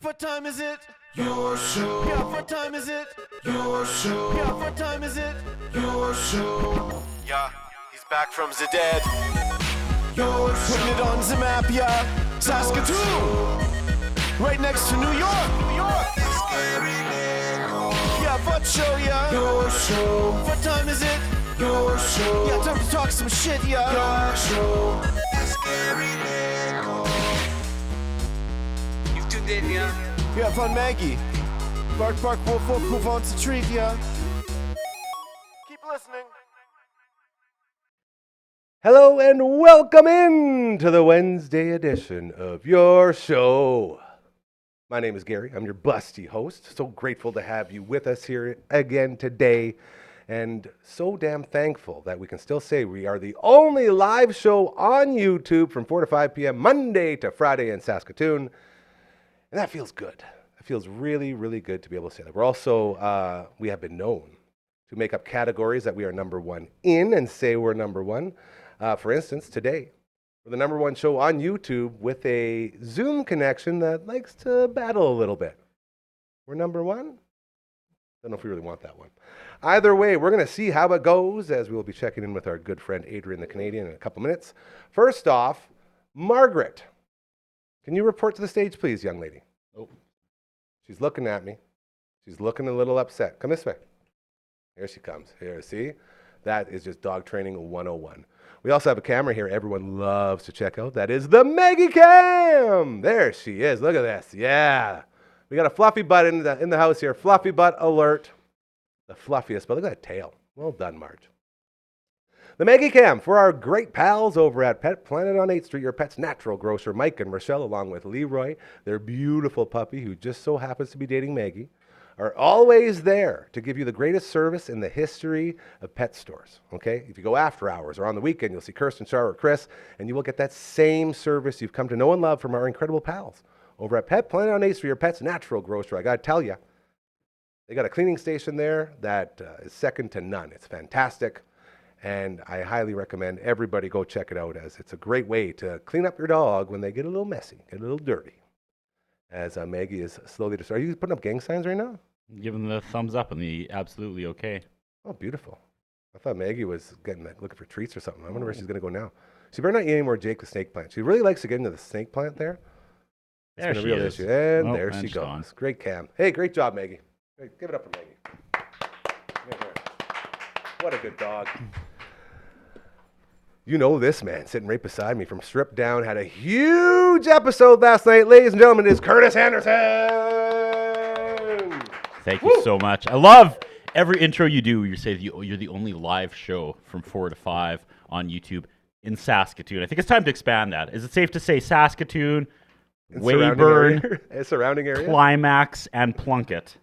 What time is it? Your show. Yeah, what time is it? Your show. Yeah, what time is it? Your show. Yeah, he's back from the dead. Your show. Putting it on the map, yeah. Saskatoon. Right next to New York. New York. Yeah, what show, yeah. Your show. What time is it? Your show. Yeah, time to talk some shit, yeah. Your show. You've tuned in, yeah. Yeah, fun Maggie. Bark, bark, wolf, wolf, who wants a treat, yeah. Keep listening. Hello and welcome in to the Wednesday edition of your show. My name is Gary. I'm your busty host. So grateful to have you with us here again today. And so damn thankful that we can still say we are the only live show on YouTube from 4 to 5 p.m. Monday to Friday in Saskatoon. And that feels good. It feels really, really good to be able to say that. We're also, we have been known to make up categories that we are number one in and say we're number one. For instance, today, we're the number one show on YouTube with a Zoom connection that likes to battle a little bit. We're number one? Don't know if we really want that one. Either way, we're going to see how it goes as we will be checking in with our good friend Adrian the Canadian in a couple minutes. First off, Margaret. Can you report to the stage, please, young lady? Oh, she's looking at me. She's looking a little upset. Come this way. Here she comes. Here, see? That is just dog training 101. We also have a camera here everyone loves to check out. That is the Maggie Cam. There she is. Look at this. Yeah. We got a fluffy butt in the house here. Fluffy butt alert. The fluffiest, but look at that tail. Well done, Marge. The Maggie Cam for our great pals over at Pet Planet on 8th Street, your pet's natural grocer, Mike and Rochelle, along with Leroy, their beautiful puppy who just so happens to be dating Maggie, are always there to give you the greatest service in the history of pet stores, okay? If you go after hours or on the weekend, you'll see Kirsten, Char, or Chris, and you will get that same service you've come to know and love from our incredible pals over at Pet Planet on 8th Street, your pet's natural grocer. I got to tell you, they got a cleaning station there that is second to none. It's fantastic. And I highly recommend everybody go check it out, as it's a great way to clean up your dog when they get a little messy, get a little dirty. As Maggie is slowly are you putting up gang signs right now? Give them the thumbs up and the absolutely okay. Oh, beautiful. I thought Maggie was looking for treats or something. I wonder where she's going to go now. She better not eat any more Jake the snake plant. She really likes to get into the snake plant there. There she real is. issue. And there and she she's goes. gone. Great cam. Hey, great job, Maggie. Hey, give it up for Maggie. What a good dog. You know this man sitting right beside me from Strip Down had a huge episode last night. Ladies and gentlemen, it is Curtis Anderson. Thank you so much. I love every intro you do. You say you're the only live show from 4 to 5 on YouTube in Saskatoon. I think it's time to expand that. Is it safe to say Saskatoon, Weyburn, surrounding area, Climax, and Plunkett?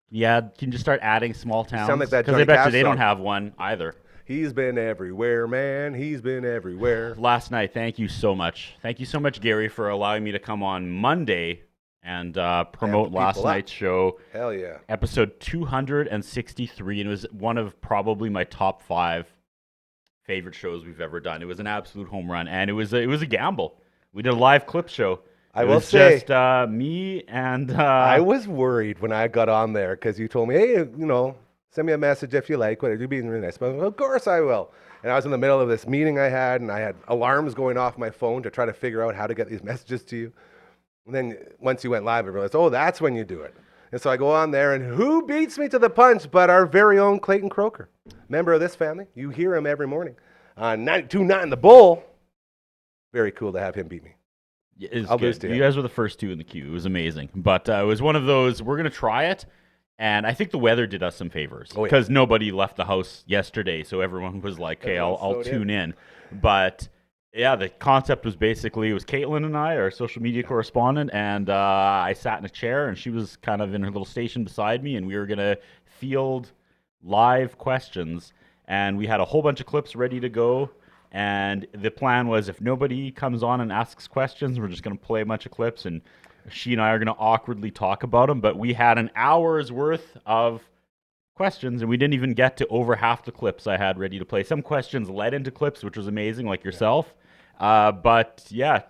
Yeah, can you just start adding small towns? Sound like that because Johnny I bet Cash you they song. don't have one either. He's been everywhere, man. He's been everywhere. Last night, thank you so much. Thank you so much, Gary, for allowing me to come on Monday and promote last night's show. Hell yeah. Episode 263, and it was one of probably my top 5 favorite shows we've ever done. It was an absolute home run, and it was a gamble. We did a live clip show. I It will was say, just me and... I was worried when I got on there because you told me, hey, send me a message if you like. You're being really nice. But of course I will. And I was in the middle of this meeting I had, and I had alarms going off my phone to try to figure out how to get these messages to you. And then once you went live, I realized, oh, that's when you do it. And so I go on there, and who beats me to the punch but our very own Clayton Croker, member of this family. You hear him every morning on 92.9 The Bull. Very cool to have him beat me. I'll lose to you guys were the first 2 in the queue. It was amazing. But it was one of those, we're going to try it. And I think the weather did us some favors because nobody left the house yesterday. So everyone was like, okay, I'll tune in. But yeah, the concept was basically, it was Caitlin and I, our social media correspondent, and I sat in a chair and she was kind of in her little station beside me, and we were going to field live questions. And we had a whole bunch of clips ready to go. And the plan was, if nobody comes on and asks questions, we're just going to play a bunch of clips, and she and I are going to awkwardly talk about them. But we had an hour's worth of questions, and we didn't even get to over half the clips I had ready to play. Some questions led into clips, which was amazing, like yourself. But yeah,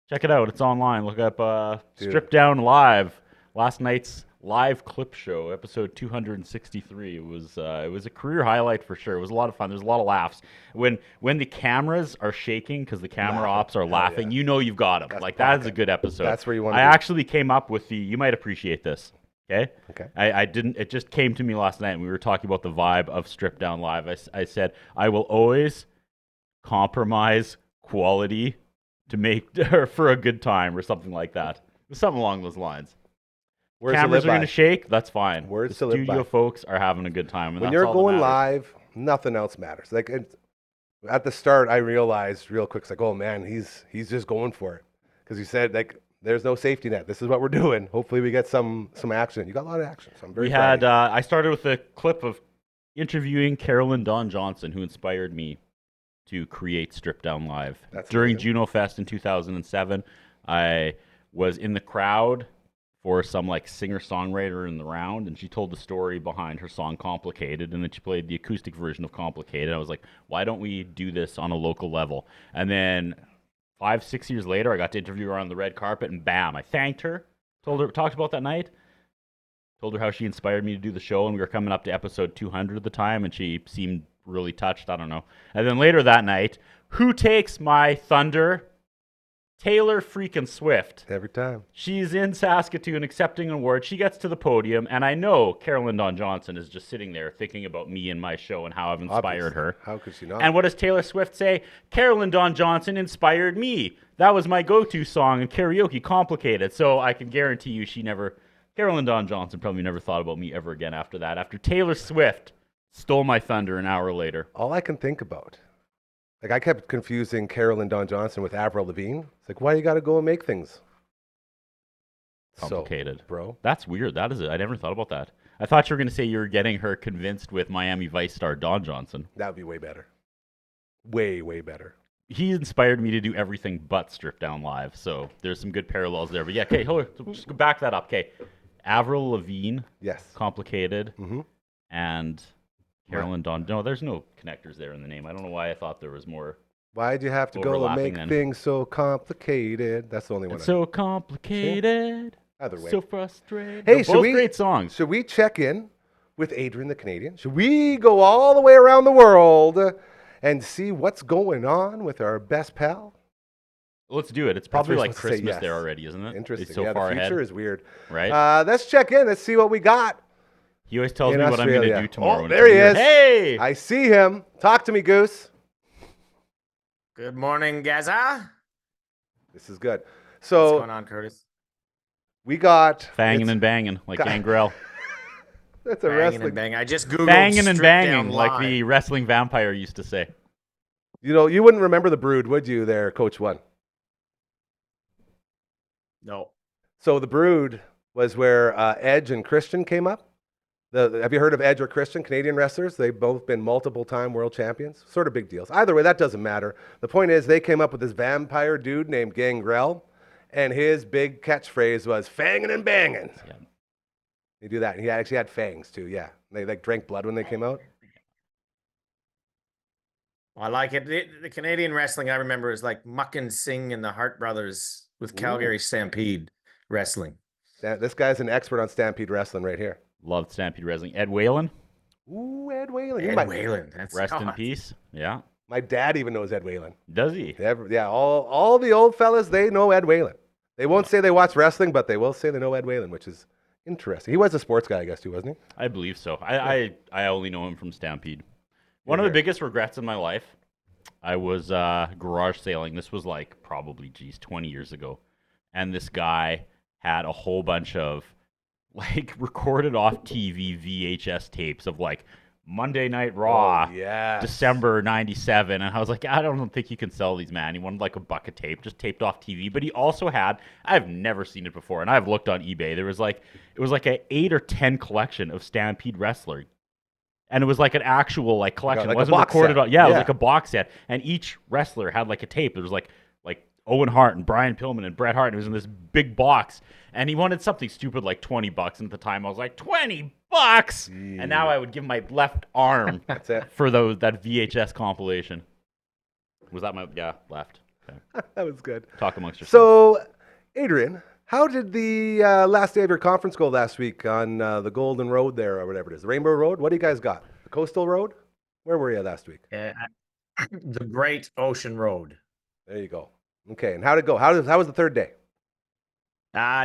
Check it out. It's online. Look up Strip Down Live. Last night's live clip show, episode 263. It was a career highlight for sure. It was a lot of fun. There's a lot of laughs. When the cameras are shaking because the camera ops are laughing, you know you've got them. That's that is a good episode. That's where you want to be. actually came up with you might appreciate this. Okay. I didn't. It just came to me last night. And we were talking about the vibe of Strip Down Live. I said I will always compromise quality to make for a good time or something like that. Something along those lines. Cameras are going to shake. That's fine. The studio folks are having a good time. And when you're going live, nothing else matters. Like at the start, I realized real quick, it's like, oh man, he's just going for it because he said like. There's no safety net. This is what we're doing. Hopefully we get some action. You got a lot of action. So I'm very proud. I started with a clip of interviewing Carolyn Dawn Johnson, who inspired me to create Strip Down Live. During Juno Fest in 2007, I was in the crowd for some like singer-songwriter in the round, and she told the story behind her song Complicated, and then she played the acoustic version of Complicated. I was like, why don't we do this on a local level? And then 5-6 years later, I got to interview her on the red carpet, and bam, I thanked her, talked about that night, told her how she inspired me to do the show, and we were coming up to episode 200 at the time, and she seemed really touched. I don't know. And then later that night, who takes my thunder? Taylor freaking Swift. Every time. She's in Saskatoon accepting an award. She gets to the podium, and I know Carolyn Dawn Johnson is just sitting there thinking about me and my show and how I've inspired her. How could she not? And what does Taylor Swift say? Carolyn Dawn Johnson inspired me. That was my go-to song in karaoke, Complicated. So I can guarantee you Carolyn Dawn Johnson probably never thought about me ever again after that. After Taylor Swift stole my thunder an hour later. All I can think about. Like, I kept confusing Carolyn Dawn Johnson with Avril Lavigne. It's like, why you got to go and make things complicated, bro? That's weird. That is it. I never thought about that. I thought you were going to say you were getting her convinced with Miami Vice star Dawn Johnson. That would be way better. Way, way better. He inspired me to do everything but Strip Down Live, so there's some good parallels there. But yeah, okay, just back that up. Okay, Avril Lavigne, yes, Complicated, and Carolyn Dawn. No, there's no connectors there in the name. I don't know why I thought there was more. Why'd you have to go and make things so complicated? That's the only one. It's so complicated. Either way. So frustrated. Hey, both great songs. Should we check in with Adrian the Canadian? Should we go all the way around the world and see what's going on with our best pal? Let's do it. It's probably like Christmas there already, isn't it? Interesting. It's so far the future ahead. Is weird. Right? Let's check in. Let's see what we got. He always tells me what I'm going to do tomorrow. Oh, there he is. Hey! I see him. Talk to me, Goose. Good morning, Gaza. This is good. So, what's going on, Curtis? We got... Fangin' and banging, like Gangrel. That's a wrestling... And bang. I just Googled Fangin' and banging, like the wrestling vampire used to say. You know, you wouldn't remember the Brood, would you, there, Coach One? No. So the Brood was where Edge and Christian came up. Have you heard of Edge or Christian, Canadian wrestlers? They've both been multiple-time world champions. Sort of big deals. Either way, that doesn't matter. The point is they came up with this vampire dude named Gangrel, and his big catchphrase was fangin' and bangin'. Yeah. They do that. And he actually had fangs, too, yeah. They like drank blood when they came out. I like it. The Canadian wrestling I remember is like Muck and Singh and the Hart Brothers with Calgary Stampede wrestling. This guy's an expert on Stampede wrestling right here. Loved Stampede Wrestling. Ed Whalen. Ooh, Ed Whalen. Ed Whalen. Rest in peace. Yeah. My dad even knows Ed Whalen. Does he? Yeah, all the old fellas, they know Ed Whalen. They won't say they watch wrestling, but they will say they know Ed Whalen, which is interesting. He was a sports guy, I guess, too, wasn't he? I believe so. I only know him from Stampede. One of the biggest regrets in my life, I was garage sailing. This was like probably, 20 years ago. And this guy had a whole bunch of like recorded off TV VHS tapes of like Monday Night Raw, December 97. And I was like, I don't think you can sell these, man. He wanted like a bucket tape, just taped off TV. But he also had, I've never seen it before, and I've looked on eBay. It was like an 8 or 10 collection of Stampede wrestling. And it was like an actual like collection. Like it wasn't recorded on, it was like a box set. And each wrestler had like a tape. There was like Owen Hart and Brian Pillman and Bret Hart. And it was in this big box. And he wanted something stupid like $20. And at the time I was like, $20? Yeah. And now I would give my left arm That's it. for that VHS compilation. Was that left? That was good. Talk amongst yourselves. So, Adrian, how did the last day of your conference go last week on the Golden Road there, or whatever it is? The Rainbow Road? What do you guys got? The Coastal Road? Where were you last week? The Great Ocean Road. There you go. Okay, and how'd it go? How was the third day?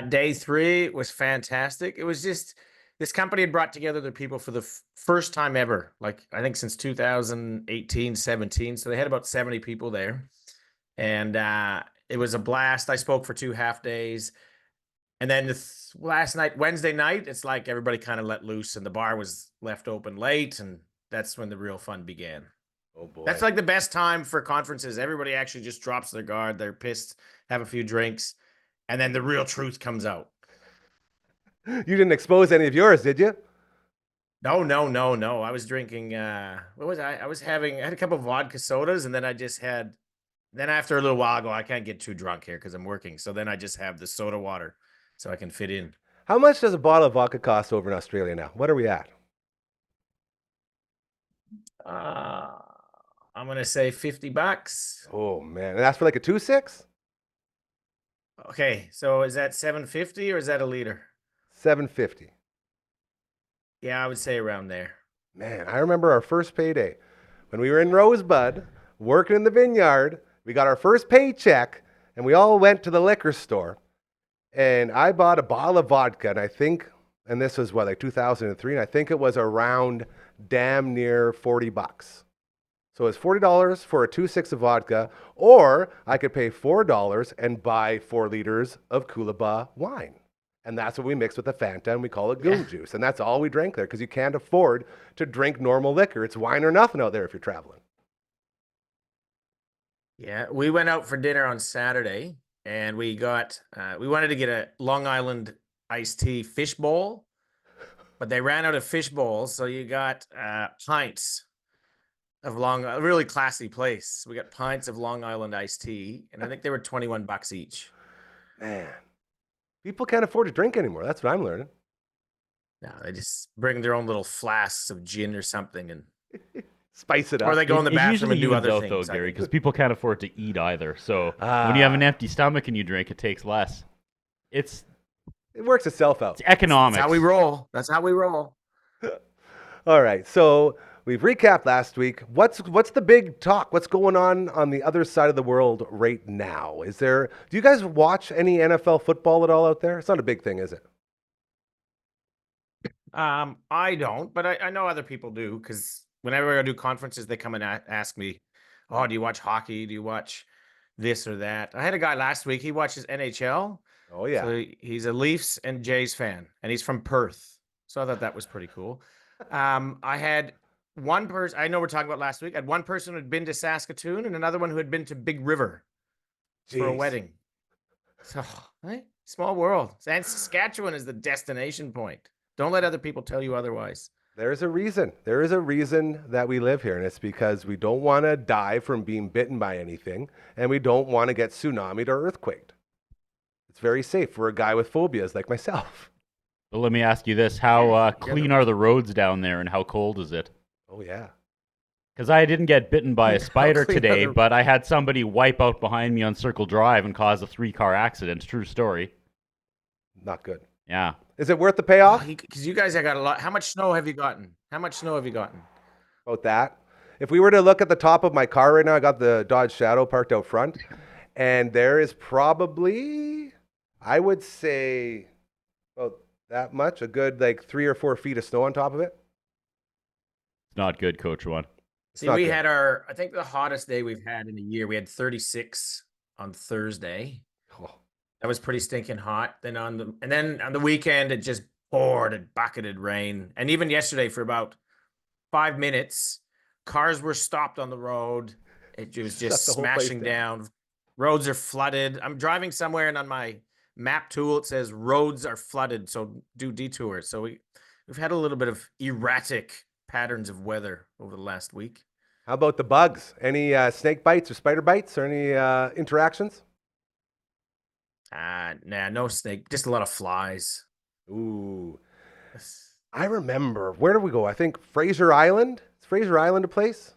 Day 3 was fantastic. It was just, this company had brought together their people for the first time ever, like I think since 2018, 17. So they had about 70 people there. And it was a blast. I spoke for 2 half days. And then last night, Wednesday night, it's like everybody kind of let loose and the bar was left open late. And that's when the real fun began. Oh, boy. That's like the best time for conferences. Everybody actually just drops their guard. They're pissed, have a few drinks, and then the real truth comes out. You didn't expose any of yours, did you? No. I was drinking, what was I? I had a couple of vodka sodas, and then then after a little while I go, I can't get too drunk here because I'm working. So then I just have the soda water so I can fit in. How much does a bottle of vodka cost over in Australia now? What are we at? I'm going to say $50. Oh, man. And that's for like a 2.6? Okay, so is that $7.50 or is that a liter? $7.50. Yeah, I would say around there. Man, I remember our first payday when we were in Rosebud working in the vineyard. We got our first paycheck and we all went to the liquor store and I bought a bottle of vodka and this was like 2003, and I think it was around damn near $40. So it's $40 for a 2.6 of vodka, or I could pay $4 and buy 4 liters of Coolabah wine. And that's what we mix with the Fanta, and we call it goon juice. And that's all we drank there, because you can't afford to drink normal liquor. It's wine or nothing out there if you're traveling. Yeah, we went out for dinner on Saturday, and we wanted to get a Long Island iced tea fish bowl, but they ran out of fish bowls, so you got pints of a really classy place. We got pints of Long Island iced tea, and I think they were $21 each. Man, people can't afford to drink anymore. That's what I'm learning. No, they just bring their own little flasks of gin or something and spice it up. Or they go in the bathroom and do other things. Though, Gary, because people can't afford to eat either. So when you have an empty stomach and you drink, it takes less. It works itself out. It's economics. That's how we roll. That's how we roll. All right, so we've recapped last week. What's the big talk? What's going on the other side of the world right now? Do you guys watch any NFL football at all out there? It's not a big thing, is it? I don't, but I know other people do, because whenever I do conferences, they come and ask me, oh, do you watch hockey? Do you watch this or that? I had a guy last week, he watches NHL. Oh, yeah. So he's a Leafs and Jays fan, and he's from Perth. So I thought that was pretty cool. I had one person, I know we're talking about last week, I had one person who had been to Saskatoon and another one who had been to Big River for a wedding. So, right? Small world. And Saskatchewan is the destination point. Don't let other people tell you otherwise. There's a reason. There is a reason that we live here, and it's because we don't want to die from being bitten by anything, and we don't want to get tsunamied or earthquaked. It's very safe for a guy with phobias like myself. Well, let me ask you this. How clean are the roads down there, and how cold is it? Oh, yeah. Because I didn't get bitten by a spider today, but I had somebody wipe out behind me on Circle Drive and cause a 3-car accident. True story. Not good. Yeah. Is it worth the payoff? Because you guys have got a lot. How much snow have you gotten? About that. If we were to look at the top of my car right now, I got the Dodge Shadow parked out front, and there is probably, I would say, about that much, a good 3 or 4 feet of snow on top of it. It's not good, Coach One. See, we had I think the hottest day we've had in a year. We had 36 on Thursday. Oh. That was pretty stinking hot. Then on the weekend, it just poured and bucketed rain. And even yesterday, for about 5 minutes, cars were stopped on the road. It was just smashing down. Roads are flooded. I'm driving somewhere, and on my map tool, it says roads are flooded, so do detours. So we've had a little bit of erratic patterns of weather over the last week. How about the bugs? Any snake bites or spider bites or any interactions? Nah, no snake. Just a lot of flies. Ooh. I remember. Where did we go? I think Fraser Island. Is Fraser Island a place?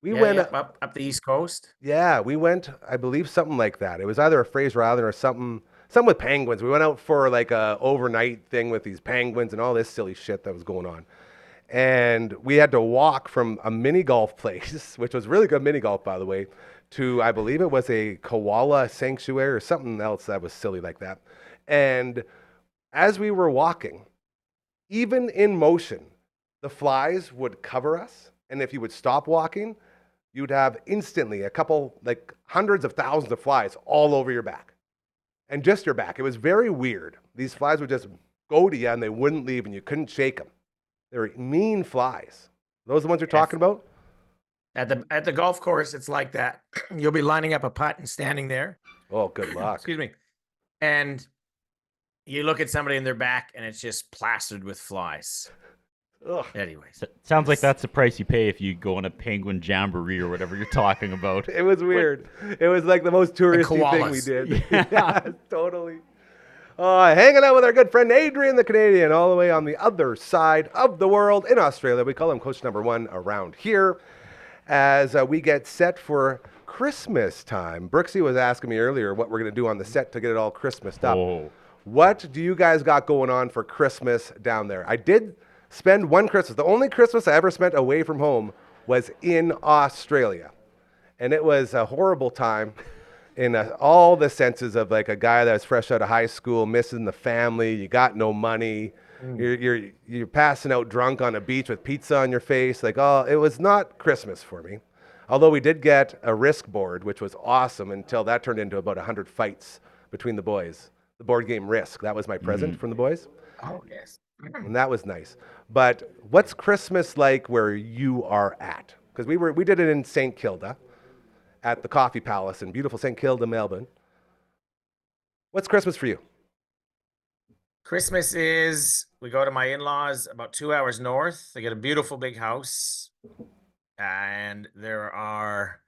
We went up the East Coast. Yeah, we went, I believe, something like that. It was either a Fraser Island or something with penguins. We went out for like a overnight thing with these penguins and all this silly shit that was going on. And we had to walk from a mini golf place, which was really good mini golf, by the way, to, I believe it was a koala sanctuary or something else that was silly like that. And as we were walking, even in motion, the flies would cover us. And if you would stop walking, you'd have instantly a couple, like hundreds of thousands of flies all over your back. And just your back. It was very weird. These flies would just go to you and they wouldn't leave and you couldn't shake them. They were mean flies. Those the ones you're talking about? At the golf course, it's like that. You'll be lining up a putt and standing there. Oh, good luck. Excuse me. And you look at somebody in their back and it's just plastered with flies. Ugh. Anyways. Sounds like that's the price you pay if you go on a penguin jamboree or whatever you're talking about. It was weird. It was like the most touristy thing we did. Yeah, totally. Hanging out with our good friend Adrian the Canadian, all the way on the other side of the world in Australia. We call him Coach Number One around here as we get set for Christmas time. Brooksy was asking me earlier what we're going to do on the set to get it all Christmased up. Oh. What do you guys got going on for Christmas down there? I did spend one Christmas. The only Christmas I ever spent away from home was in Australia. And it was a horrible time in all the senses of like a guy that was fresh out of high school, missing the family, you got no money, you're passing out drunk on a beach with pizza on your face. Like, oh, it was not Christmas for me. Although we did get a Risk board, which was awesome until that turned into about 100 fights between the boys. The board game Risk, that was my present from the boys. Oh, yes. And that was nice. But what's Christmas like where you are at? Because we did it in St. Kilda at the Coffee Palace in beautiful St. Kilda, Melbourne. What's Christmas for you? Christmas is, we go to my in-laws about 2 hours north. They get a beautiful big house. And there are,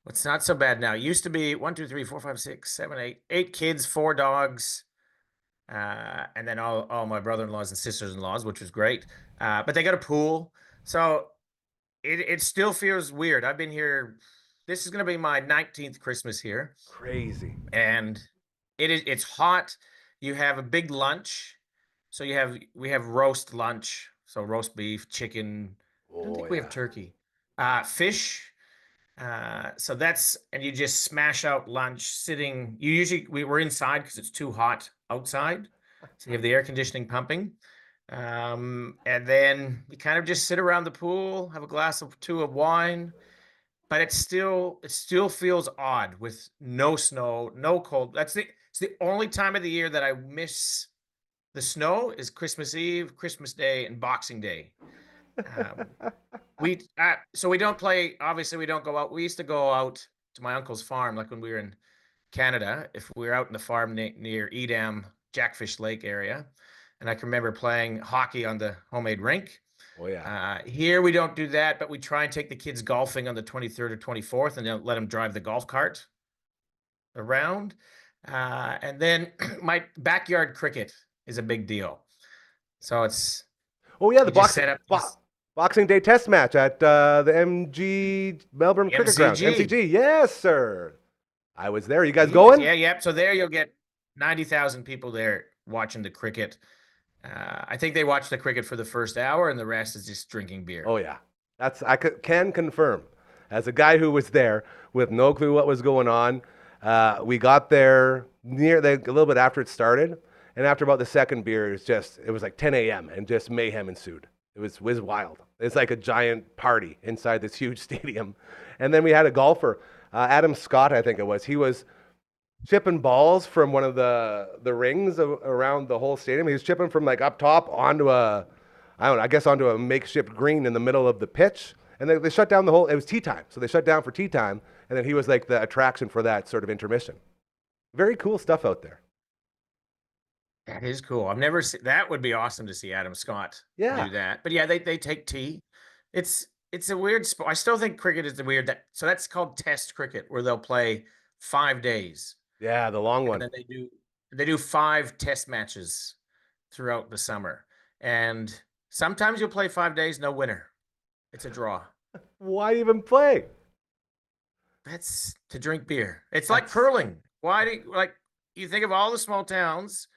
it's not so bad now. It used to be 1, 2, 3, 4, 5, 6, 7, 8 kids, 4 dogs. And then all my brother-in-laws and sisters-in-laws, which was great. But they got a pool. So it still feels weird. I've been here. This is going to be my 19th Christmas here. Crazy. And it's hot. You have a big lunch. So we have roast lunch. So roast beef, chicken. I don't think we have turkey. Fish. So that's, and you just smash out lunch sitting. We're inside because it's too hot outside. So you have the air conditioning pumping. And then you kind of just sit around the pool, have a glass or 2 of wine. But it still feels odd with no snow, no cold. It's the only time of the year that I miss the snow is Christmas Eve, Christmas Day, and Boxing Day. So we don't play. Obviously, we don't go out. We used to go out to my uncle's farm, like when we were in Canada. If we were out in the farm near Edam, Jackfish Lake area, and I can remember playing hockey on the homemade rink. Oh yeah. Here we don't do that, but we try and take the kids golfing on the 23rd or 24th, and then let them drive the golf cart around. And then my backyard cricket is a big deal. So it's Boxing Day test match at the MG Melbourne Cricket Ground. MCG, yes, sir. I was there. You guys going? Yeah. So there you'll get 90,000 people there watching the cricket. I think they watch the cricket for the first hour, and the rest is just drinking beer. Oh yeah, I can confirm. As a guy who was there with no clue what was going on, we got there a little bit after it started, and after about the second beer, it was like 10 a.m. and just mayhem ensued. It was wild. It's like a giant party inside this huge stadium, and then we had a golfer, Adam Scott, I think it was. He was chipping balls from one of the rings around the whole stadium. He was chipping from like up top onto onto a makeshift green in the middle of the pitch. And they shut down it was tea time. So they shut down for tea time. And then he was like the attraction for that sort of intermission. Very cool stuff out there. That is cool. I've never seen, that would be awesome to see Adam Scott do that. But yeah, they take tea. It's a weird sport. I still think cricket is the weird, so that's called test cricket, where they'll play 5 days. Yeah, the long one. And then they do 5 test matches throughout the summer. And sometimes you'll play 5 days, no winner. It's a draw. Why even play? That's to drink beer. It's like curling. Why do you think of all the small towns,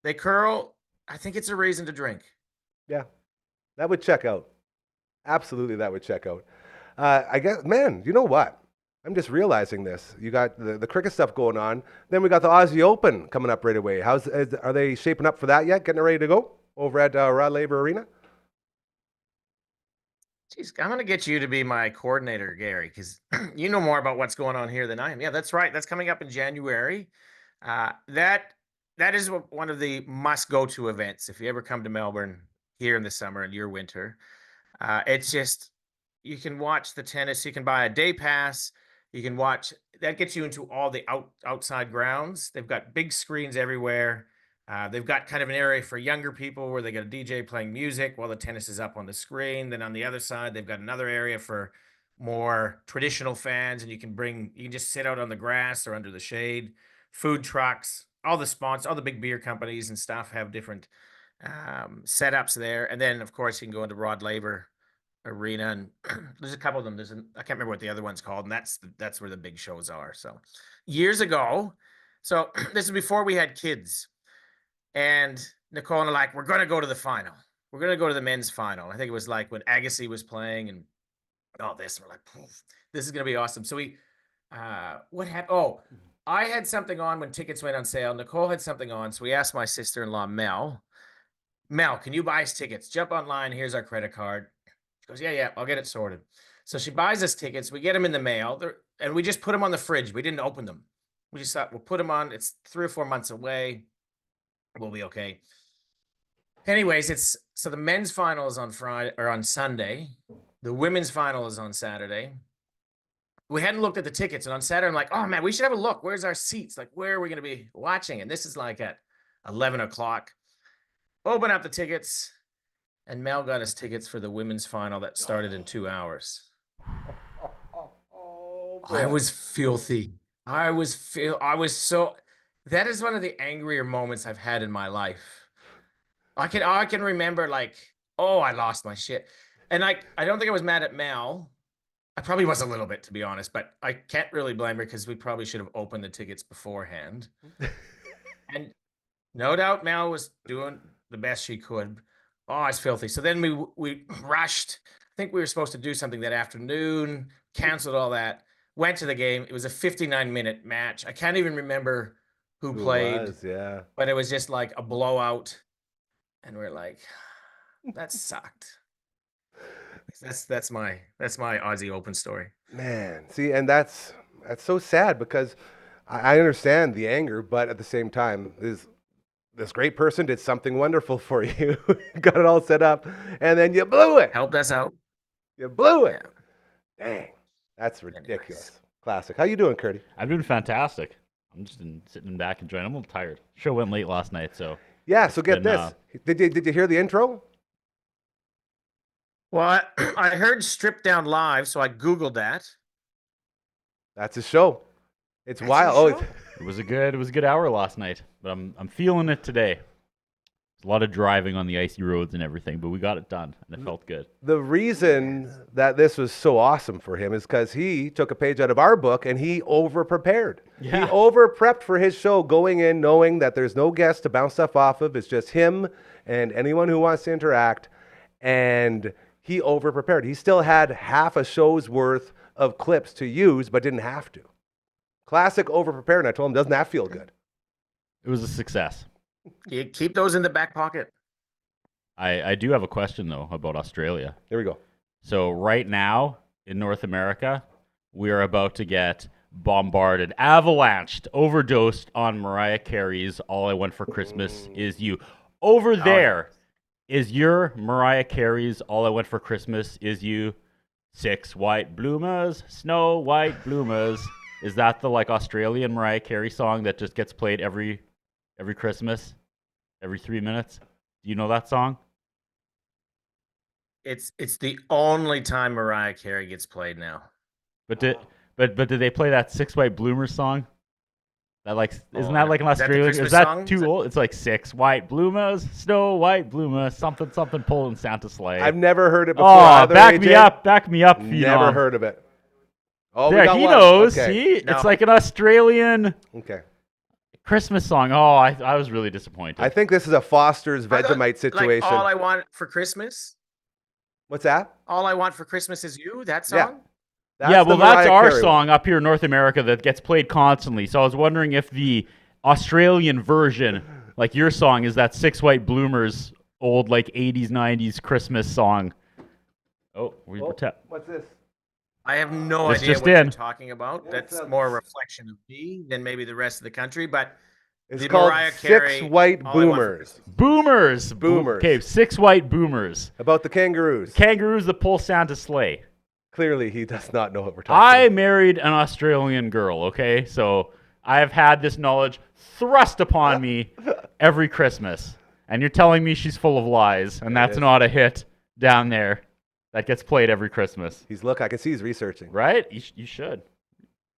they curl. I think it's a reason to drink. Yeah, that would check out. Absolutely, that would check out. I guess, man, you know what? I'm just realizing this. You got the cricket stuff going on. Then we got the Aussie Open coming up right away. Are they shaping up for that yet? Getting ready to go over at Rod Laver Arena? Jeez, I'm going to get you to be my coordinator, Gary, because you know more about what's going on here than I am. Yeah, that's right. That's coming up in January. That is one of the must-go-to events if you ever come to Melbourne here in the summer and your winter. It's just, you can watch the tennis. You can buy a day pass. You can watch. That gets you into all the outside grounds. They've got big screens everywhere. They've got kind of an area for younger people where they got a DJ playing music while the tennis is up on the screen. Then on the other side, they've got another area for more traditional fans, and you can just sit out on the grass or under the shade. Food trucks, all the big beer companies and stuff have different setups there. And then, of course, you can go into Rod Laver Arena, and there's a couple of them. I can't remember what the other one's called, and that's where the big shows are. So years ago, so this is before we had kids. And Nicole and I like, we're going to go to the final. We're going to go to the men's final. I think it was like when Agassi was playing and all this. We're like, this is going to be awesome. So what happened? Oh, I had something on when tickets went on sale. Nicole had something on. So we asked my sister-in-law, Mel, can you buy us tickets? Jump online. Here's our credit card. She goes, yeah, I'll get it sorted. So she buys us tickets. We get them in the mail and we just put them on the fridge. We didn't open them. We just thought we'll put them on. It's 3 or 4 months away. We'll be okay. Anyways, so the men's final is on Friday or on Sunday. The women's final is on Saturday. We hadn't looked at the tickets, and on Saturday, I'm like, oh man, we should have a look. Where's our seats? Like, where are we going to be watching? And this is like at 11 o'clock. Open up the tickets, and Mel got us tickets for the women's final that started in 2 hours. I was filthy. That is one of the angrier moments I've had in my life. I can remember like, oh, I lost my shit. And I don't think I was mad at Mel. I probably was a little bit, to be honest, but I can't really blame her because we probably should have opened the tickets beforehand. And no doubt Mel was doing the best she could. Oh, it's filthy. So then we rushed. I think we were supposed to do something that afternoon, canceled all that, went to the game. It was a 59-minute match. I can't even remember who played, but it was just like a blowout. And we're like, that sucked. That's my Aussie Open story. Man, see, and that's so sad because I understand the anger, but at the same time, this great person did something wonderful for you, got it all set up, and then you blew it. Helped us out. You blew it. Yeah. Dang, that's ridiculous. Anyways. Classic. How you doing, Curdy? I'm doing fantastic. I'm just sitting back enjoying. I'm a little tired. Show went late last night, so yeah. So get this. Did you hear the intro? Well, I heard Stripped Down Live, so I Googled that. That's a show. It's wild. Show? It was a good hour last night, but I'm feeling it today. A lot of driving on the icy roads and everything, but we got it done, and it felt good. The reason that this was so awesome for him is because he took a page out of our book and he over-prepared. Yeah. He over-prepped for his show, going in knowing that there's no guests to bounce stuff off of. It's just him and anyone who wants to interact, and he over-prepared. He still had half a show's worth of clips to use, but didn't have to. Classic over-prepared, and I told him, doesn't that feel good? It was a success. You keep those in the back pocket. I do have a question, though, about Australia. Here we go. So right now, in North America, we are about to get bombarded, avalanched, overdosed on Mariah Carey's All I Want for Christmas Is You. Over there, is your Mariah Carey's All I Want for Christmas Is You 6 white bloomers, snow white bloomers? Is that the Australian Mariah Carey song that just gets played every Christmas, every 3 minutes? Do you know that song? It's the only time Mariah Carey gets played now. But did they play that 6 White Bloomers song? That like isn't that like an Australian? Is that too old? It's like 6 white bloomers, snow white bloomer, something pulling Santa's sleigh. I've never heard it before. Oh, back me up, Never heard of it. Oh, there, he knows. Okay. See, it's like an Australian Christmas song. Oh, I was really disappointed. I think this is a Foster's Vegemite situation. Like All I Want for Christmas. What's that? All I Want for Christmas Is You. That song. Yeah. That's our song up here in North America that gets played constantly. So I was wondering if the Australian version, like your song, is that 6 White Bloomers old like 80s, 90s Christmas song. Oh, what's this? I have no idea what you're talking about. That's more a reflection of me than maybe the rest of the country, but it's called Mariah Carey, 6 White Boomers. Boomers. Okay, 6 White Boomers. About the kangaroos. Kangaroos that pull Santa's sleigh. Clearly, he does not know what we're talking about. I married an Australian girl, okay? So I have had this knowledge thrust upon me every Christmas. And you're telling me she's full of lies, and that's not a hit down there that gets played every Christmas. I can see he's researching. Right? You should.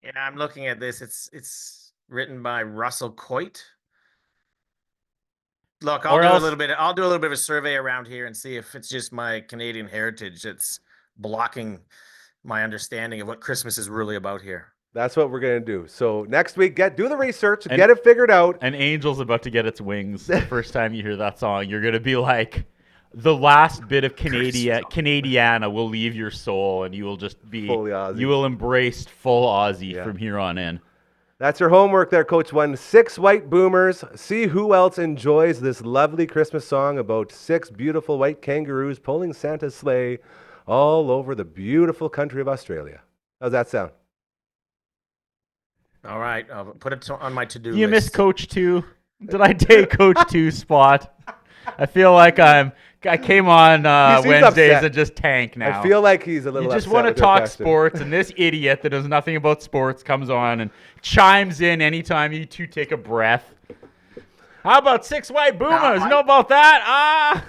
Yeah, I'm looking at this. It's written by Russell Coit. Look, I'll do a little bit of a survey around here and see if it's just my Canadian heritage that's blocking my understanding of what Christmas is really about here. That's what we're going to do. So next week, do the research, get it figured out. An angel's about to get its wings. The first time you hear that song, you're going to be like, the last bit of Canadiana will leave your soul, and you will just be fully Aussie. You will embrace full Aussie from here on in. That's your homework there, Coach One. 6 White Boomers. See who else enjoys this lovely Christmas song about 6 beautiful white kangaroos pulling Santa's sleigh all over the beautiful country of Australia. How's that sound? All right, I'll put it on my to-do list. You missed Coach 2. Did I take Coach 2's spot? I feel like I came on Wednesdays and just tank now. I feel like he's a little upset. You just want to talk sports, and this idiot that knows nothing about sports comes on and chimes in anytime you two take a breath. How about 6 White Boomers? You know about that?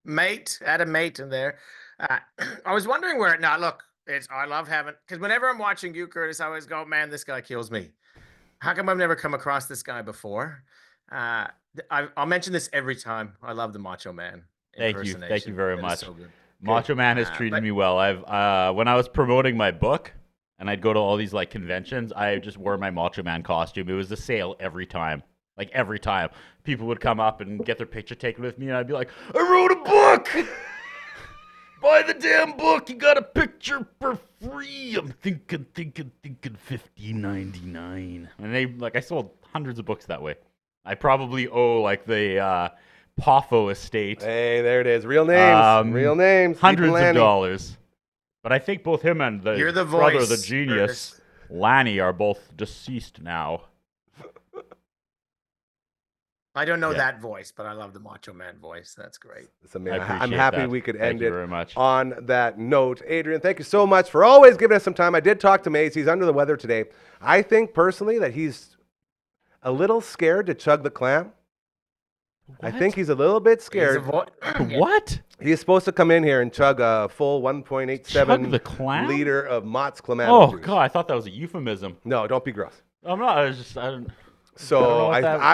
Mate, add a mate in there. I was wondering where. Now, look, I love having, because whenever I'm watching you, Curtis, I always go, man, this guy kills me. How come I've never come across this guy before? I'll mention this every time. I love the Macho Man. Thank you very much. So Macho Man has treated me well. When I was promoting my book, and I'd go to all these like conventions, I just wore my Macho Man costume. It was the sale every time. Like every time, people would come up and get their picture taken with me, and I'd be like, "I wrote a book. Buy the damn book. You got a picture for free. I'm thinking $15.99." And I sold hundreds of books that way. I probably owe like the Poffo estate. Hey, there it is. Real names. Hundreds of dollars. But I think both him and the brother, the genius, Lanny, are both deceased now. I don't know that voice, but I love the Macho Man voice. That's great. I'm happy we could end it on that note. Adrian, thank you so much for always giving us some time. I did talk to Mace. He's under the weather today. I think personally that he's a little scared to chug the clam. What? I think he's a little bit scared. What? He's supposed to come in here and chug a full 1.87 liter of Mott's Clamato juice. God, I thought that was a euphemism. No, don't be gross. I'm not. I don't. So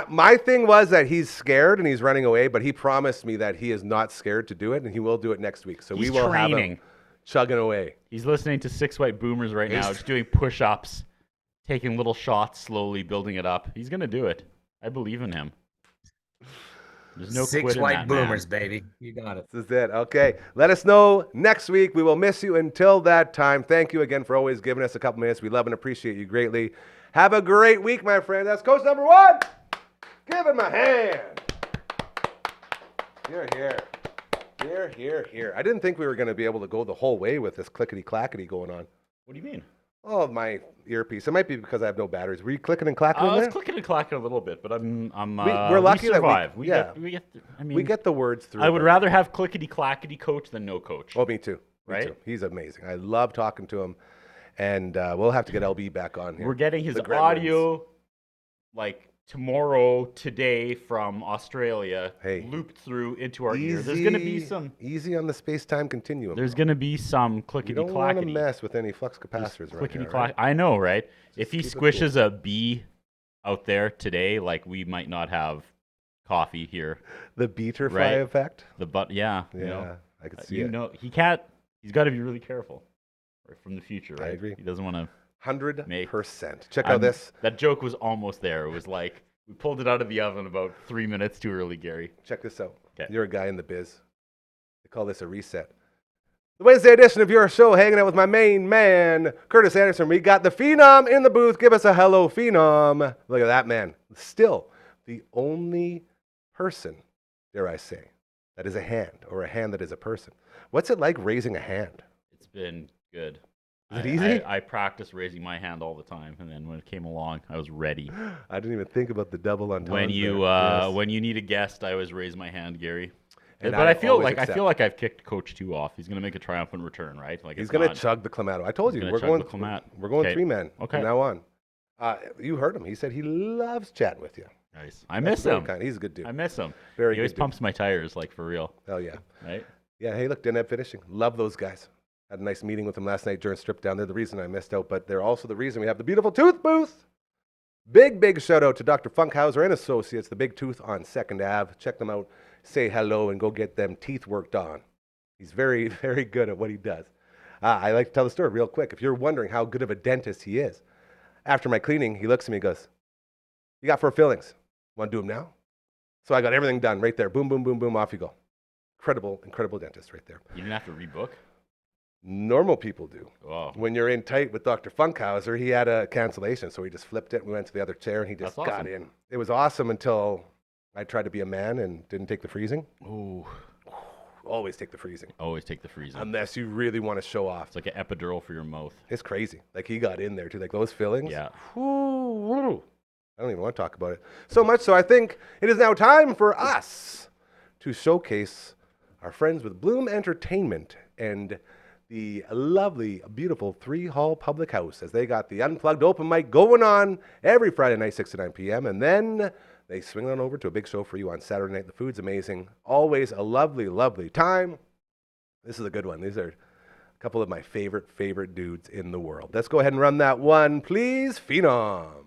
my thing was that he's scared and he's running away, but he promised me that he is not scared to do it, and he will do it next week. So we will have him chugging away. He's listening to 6 White Boomers right now, just doing push-ups, taking little shots, slowly building it up. He's going to do it. I believe in him. There's no 6 White Boomers, baby. You got it. This is it. Okay. Let us know next week. We will miss you until that time. Thank you again for always giving us a couple minutes. We love and appreciate you greatly. Have a great week, my friend. That's coach number 1. Give him a hand. Here. I didn't think we were going to be able to go the whole way with this clickety-clackety going on. What do you mean? Oh, my earpiece. It might be because I have no batteries. Were you clicking and clacking in there? I was clicking and clacking a little bit, but we're lucky we survive. That we get the words through. I would rather have clickety-clackety coach than no coach. Oh, me too. Right? Me too. He's amazing. I love talking to him. And we'll have to get LB back on here. We're getting his audio, like, tomorrow, today from Australia, looped through into our ear. There's going to be some... Easy on the space-time continuum. There's going to be some clickety-clackety. You don't want to mess with any flux capacitors right here. Right? I know, right? If he squishes a bee out there today, like, we might not have coffee here. The Beaterfly effect? Yeah. Yeah, you know, I could see it. He can't... He's got to be really careful from the future, right? I agree. He doesn't want to... 100%. Check out this. That joke was almost there. It was like, we pulled it out of the oven about 3 minutes too early, Gary. Check this out. Okay. You're a guy in the biz. They call this a reset. The Wednesday edition of your show, hanging out with my main man, Curtis Anderson. We got the Phenom in the booth. Give us a hello, Phenom. Look at that man. Still the only person, dare I say, that is a hand, or a hand that is a person. What's it like raising a hand? It's been good. Is it easy? I practiced raising my hand all the time, and then when it came along, I was ready. I didn't even think about the double entendre. When you need a guest, I always raise my hand, Gary. But I feel like I've kicked Coach 2 off. He's going to make a triumphant return, right? Like, he's going to chug the Clamato. I told you we're going 3-man from now on. You heard him. He said he loves chatting with you. Nice. I miss him. He's a good dude. I miss him. He always pumps my tires, like, for real. Hell yeah. Right? Yeah. Hey, look, Deneb Finishing. Love those guys. Had a nice meeting with them last night during Strip Down. They're the reason I missed out, but they're also the reason we have the beautiful tooth booth. Big shout out to Dr. Funkhauser and Associates, the Big Tooth on 2nd Ave. Check them out, say hello, and go get them teeth worked on. He's very, very good at what he does. I like to tell the story real quick. If you're wondering how good of a dentist he is, after my cleaning, he looks at me and goes, "You got 4 fillings. Want to do them now?" So I got everything done right there. Boom, boom, boom, boom, off you go. Incredible dentist right there. You didn't have to rebook? Normal people do. Oh. When you're in tight with Dr. Funkhauser, he had a cancellation, so he just flipped it. We went to the other chair, and he just got in. It was awesome until I tried to be a man and didn't take the freezing. Ooh. Always take the freezing. Always take the freezing. Unless you really want to show off. It's like an epidural for your mouth. It's crazy. Like, he got in there, too. Like, those fillings. Yeah. Whoo, I don't even want to talk about it. So much so, I think it is now time for us to showcase our friends with Bloom Entertainment and the lovely, beautiful 3 Hall Public House, as they got the Unplugged open mic going on every Friday night, 6 to 9 p.m. And then they swing on over to a big show for you on Saturday night. The food's amazing. Always a lovely, lovely time. This is a good one. These are a couple of my favorite dudes in the world. Let's go ahead and run that one, please. Phenom.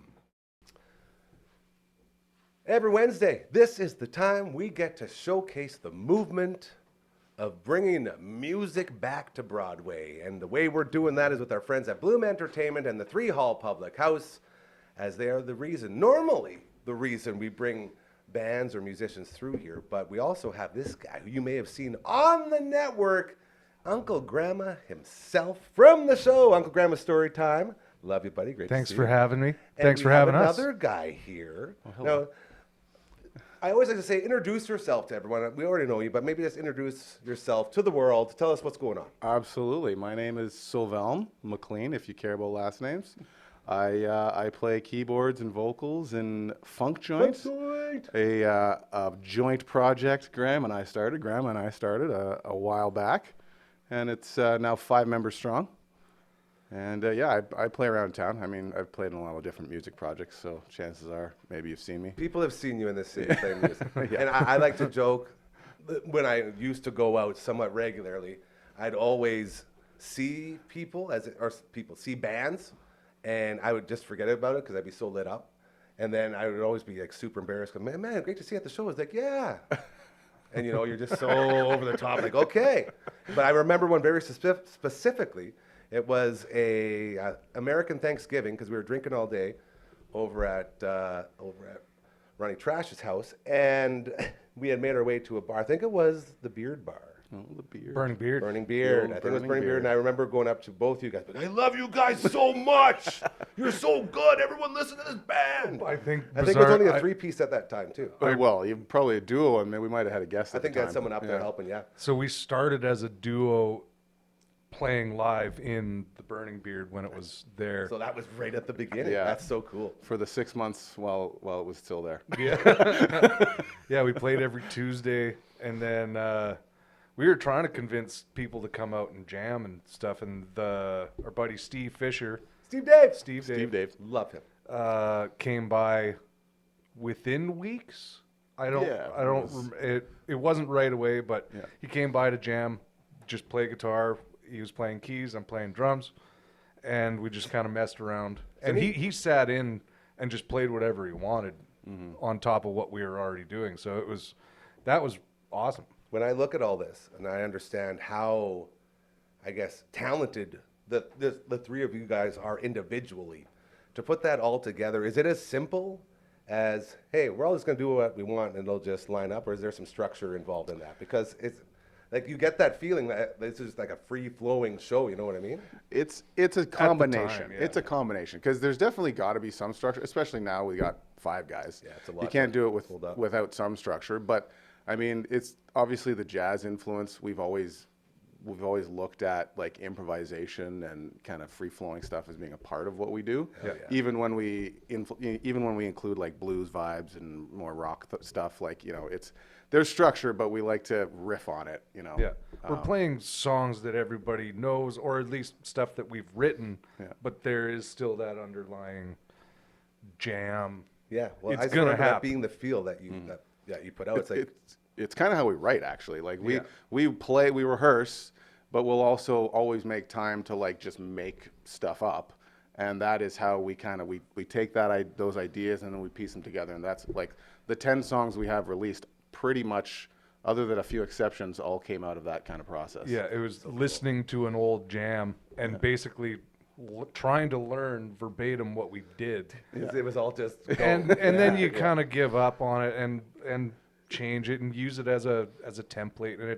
Every Wednesday, this is the time we get to showcase the movement of bringing music back to Broadway. And the way we're doing that is with our friends at Bloom Entertainment and the 3 Hall Public House, as they are normally the reason we bring bands or musicians through here. But we also have this guy who you may have seen on the network, Uncle Gramma himself, from the show, Uncle Gramma Story Time. Love you, buddy. Great to see you. Thanks for having me. And Thanks for having us. Another guy here. Now, I always like to say, introduce yourself to everyone. We already know you, but maybe just introduce yourself to the world. Tell us what's going on. Absolutely. My name is Sauvelm McClean, if you care about last names. I play keyboards and vocals in Funk Joint, a joint project Gramma and I started a while back, and it's now 5 members strong. And I play around town. I mean, I've played in a lot of different music projects, so chances are maybe you've seen me. People have seen you in this city playing music. Yeah. And I like to joke that when I used to go out somewhat regularly, I'd always see see bands, and I would just forget about it because I'd be so lit up. And then I would always be like super embarrassed. Go, man, great to see you at the show. It's like, yeah. And you're just so over the top, like, okay. But I remember one very specifically. It was a American Thanksgiving because we were drinking all day over at Ronnie Trash's house, and we had made our way to a bar. I think it was the Beard Bar. Oh, the Beard. Burning Beard. Burning Beard. I think it was Burning Beard. And I remember going up to both you guys. Like, I love you guys so much. You're so good. Everyone listen to this band. I think it was only a 3-piece at that time, too. Well, you probably a duo, and maybe we might have had a guest at the time. I think they had someone up there helping, yeah. So we started as a duo playing live in the Burning Beard when it was there. So that was right at the beginning. Yeah. That's so cool. For the 6 months while it was still there. Yeah. Yeah, we played every Tuesday, and then we were trying to convince people to come out and jam and stuff, and our buddy Steve Fisher. Steve Dave. Steve Dave. Love him. Came by within weeks. It wasn't right away, but he came by to jam, just play guitar. He was playing keys, I'm playing drums, and we just kind of messed around. And he sat in and just played whatever he wanted on top of what we were already doing. So that was awesome. When I look at all this and I understand how, I guess, talented the three of you guys are individually, to put that all together, is it as simple as, hey, we're all just going to do what we want and it'll just line up, or is there some structure involved in that? Because it's like you get that feeling that this is like a free-flowing show, you know what I mean? It's a combination. Time, It's a combination because there's definitely got to be some structure, especially now we got 5 guys. Yeah, it's a lot. You can't do it without some structure, but I mean, it's obviously the jazz influence. We've always looked at like improvisation and kind of free-flowing stuff as being a part of what we do. Even when we include like blues vibes and more rock stuff, like, you know, there's structure, but we like to riff on it, you know. Yeah, we're playing songs that everybody knows, or at least stuff that we've written, but there is still that underlying jam. Yeah, well, It's I just gonna remember that happen. being the feel that you you put out. It's like It's kind of how we write, actually. Like we rehearse, but we'll also always make time to like just make stuff up, and that is how we kind of we take those ideas and then we piece them together, and that's like the 10 songs we have released. Pretty much, other than a few exceptions, all came out of that kind of process. Yeah, it was listening to an old jam and basically trying to learn verbatim what we did. it was all just And then you kind of give up on it and change it and use it as a template, and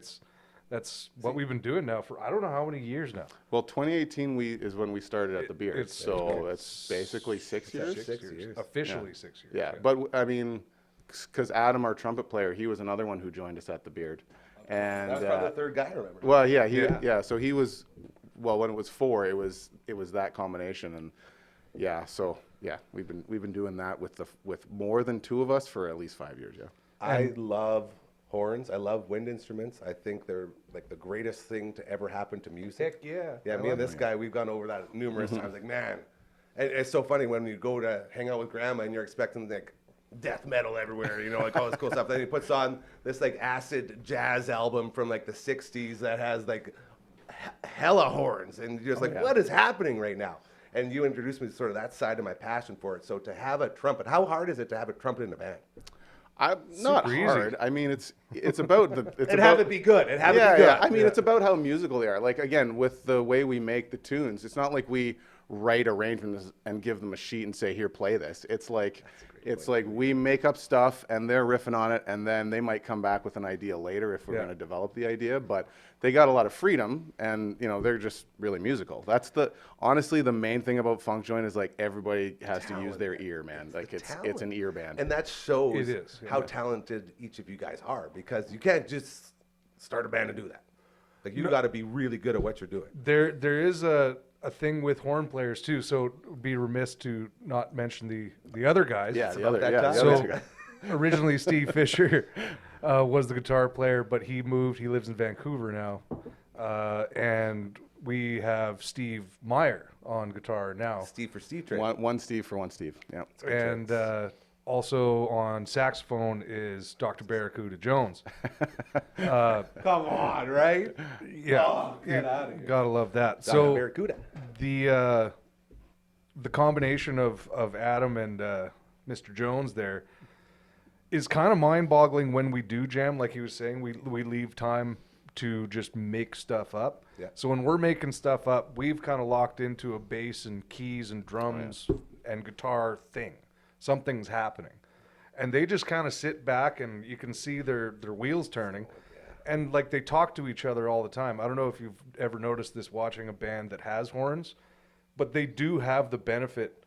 that's what we've been doing now for I don't know how many years now. Well, 2018 is when we started at the Beard, it's basically 6 years. 6 years. Officially 6 years. Yeah, but I mean, because Adam, our trumpet player, he was another one who joined us at the Beard, and that was probably the third guy, I remember. well, yeah, so he was. Well, when it was 4, it was that combination, and we've been doing that with more than 2 of us for at least 5 years. Yeah, I love horns. I love wind instruments. I think they're like the greatest thing to ever happen to music. Heck yeah. Yeah, me and this guy, we've gone over that numerous times. Like, man, and it's so funny when you go to hang out with Gramma and you're expecting like death metal everywhere, you know, like all this cool stuff. Then he puts on this like acid jazz album from like the 60s that has like hella horns, and you're just like, what is happening right now? And you introduced me to sort of that side of my passion for it. So to have a trumpet, how hard is it to have a trumpet in a band? Not hard. I mean, it's about the. Have it be good. It have it be good. Yeah. I mean, it's about how musical they are. Like, again, with the way we make the tunes, it's not like we write arrangements and give them a sheet and say, here, play this. It's like we make up stuff and they're riffing on it, and then they might come back with an idea later if we're going to develop the idea. But they got a lot of freedom, and you know, they're just really musical. That's honestly the main thing about funk joint is like everybody has to use their ear, man. Like it's an ear band, and that shows It is, how talented each of you guys are, because you can't just start a band and do that. Like you got to be really good at what you're doing. There is a thing with horn players too, so it would be remiss to not mention the other guys. Yeah, the other guy. So originally Steve Fisher was the guitar player, but he moved. He lives in Vancouver now, and we have Steve Meyer on guitar now. Steve for Steve train. One Steve for one Steve. Yeah. And also on saxophone is Dr. Barracuda Jones. Come on, right? Yeah, Oh, get out of here. Gotta love that. Dr. So Barracuda. the combination of Adam and Mr. Jones there is kind of mind-boggling when we do jam. Like he was saying, we leave time to just make stuff up. Yeah. So when we're making stuff up, we've kind of locked into a bass and keys and drums and guitar thing. Something's happening, and they just kind of sit back, and you can see their wheels turning. And like they talk to each other all the time. I don't know if you've ever noticed this watching a band that has horns, but they do have the benefit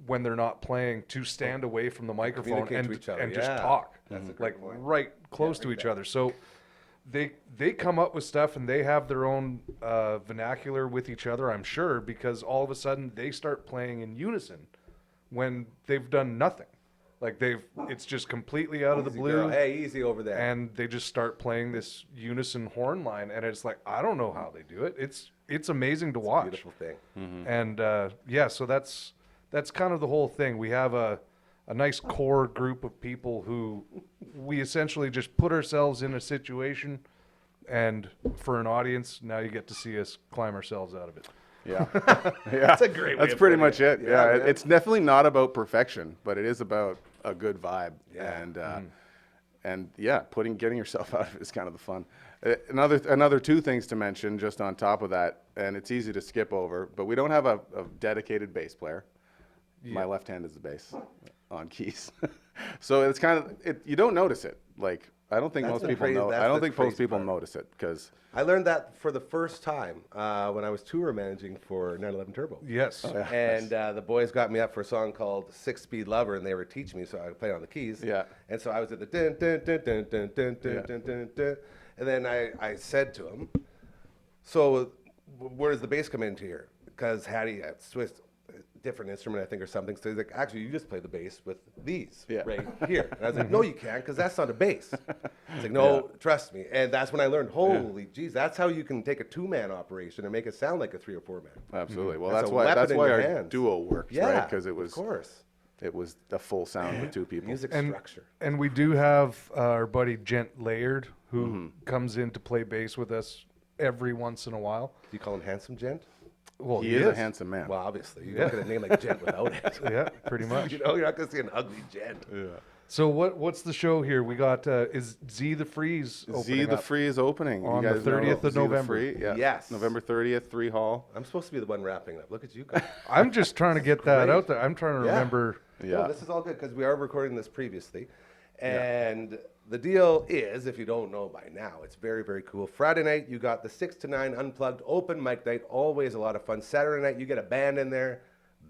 when they're not playing to stand away from the microphone Communicate to each other, and just yeah. talk, That's a great like point. right close to each other. So they come up with stuff, and they have their own vernacular with each other, I'm sure, because all of a sudden they start playing in unison when they've done nothing. Like it's just completely out of the Easy, blue. girl. Hey, easy over there. And they just start playing this unison horn line, and it's like, I don't know how they do it. It's amazing to watch. Beautiful thing. And so that's kind of the whole thing. We have a a nice core group of people who we essentially just put ourselves in a situation, and for an audience, now you get to see us climb ourselves out of it. Yeah. That's a great way That's of pretty putting much it. it. Yeah, Yeah, man. it's definitely not about perfection, but it is about a good vibe. Yeah. And yeah, getting yourself out of it is kind of the fun. Another two things to mention just on top of that, and it's easy to skip over, but we don't have a dedicated bass player. My left hand is the bass on keys. So it's kind of, you don't notice it. Like, I don't think That's most the people crazy- know. that's I don't the think most crazy people part. notice it because I learned that for the first time when I was tour managing for 911 Turbo. Yes. And the boys got me up for a song called 6-Speed Lover, and they were teaching me, so I played on the keys. Yeah. And so I was at the dun dun dun dun dun dun dun dun dun dun, and then I said to him, "So where does the bass come into here?" Because Hattie at Swiss, different instrument, I think, or something. So he's like, "Actually, you just play the bass with these right here." And I was like, "No, you can't, because that's not a bass." He's like, "No, trust me." And that's when I learned, holy geez, that's how you can take a 2-man operation and make it sound like a 3 or 4-man. absolutely. Well, That's that's a why weapon in our your hands. duo works, Yeah, right? Because of course. it was a full sound with two people. Music And, structure. and we do have our buddy Gent Laird, who comes in to play bass with us every once in a while. Do you call him Handsome Gent? Well, He is a handsome man. Well, obviously. You don't get a name like Gent without it. Yeah, pretty much. You know, you're not going to see an ugly Gent. So what's the show here? We got is Z the Freeze Z opening the up Free is opening on You the guys know 30th of Z the November. Free? Yeah. Yes. November 30th, 3 Hall. I'm supposed to be the one wrapping up. Look at you guys. I'm just trying to get that great. out there. I'm trying to Yeah. remember. Yeah. No, this is all good because we are recording this previously. And the deal is, if you don't know by now, it's very, very cool. Friday night, you got the 6 to 9 unplugged open mic night. Always a lot of fun. Saturday night, you get a band in there.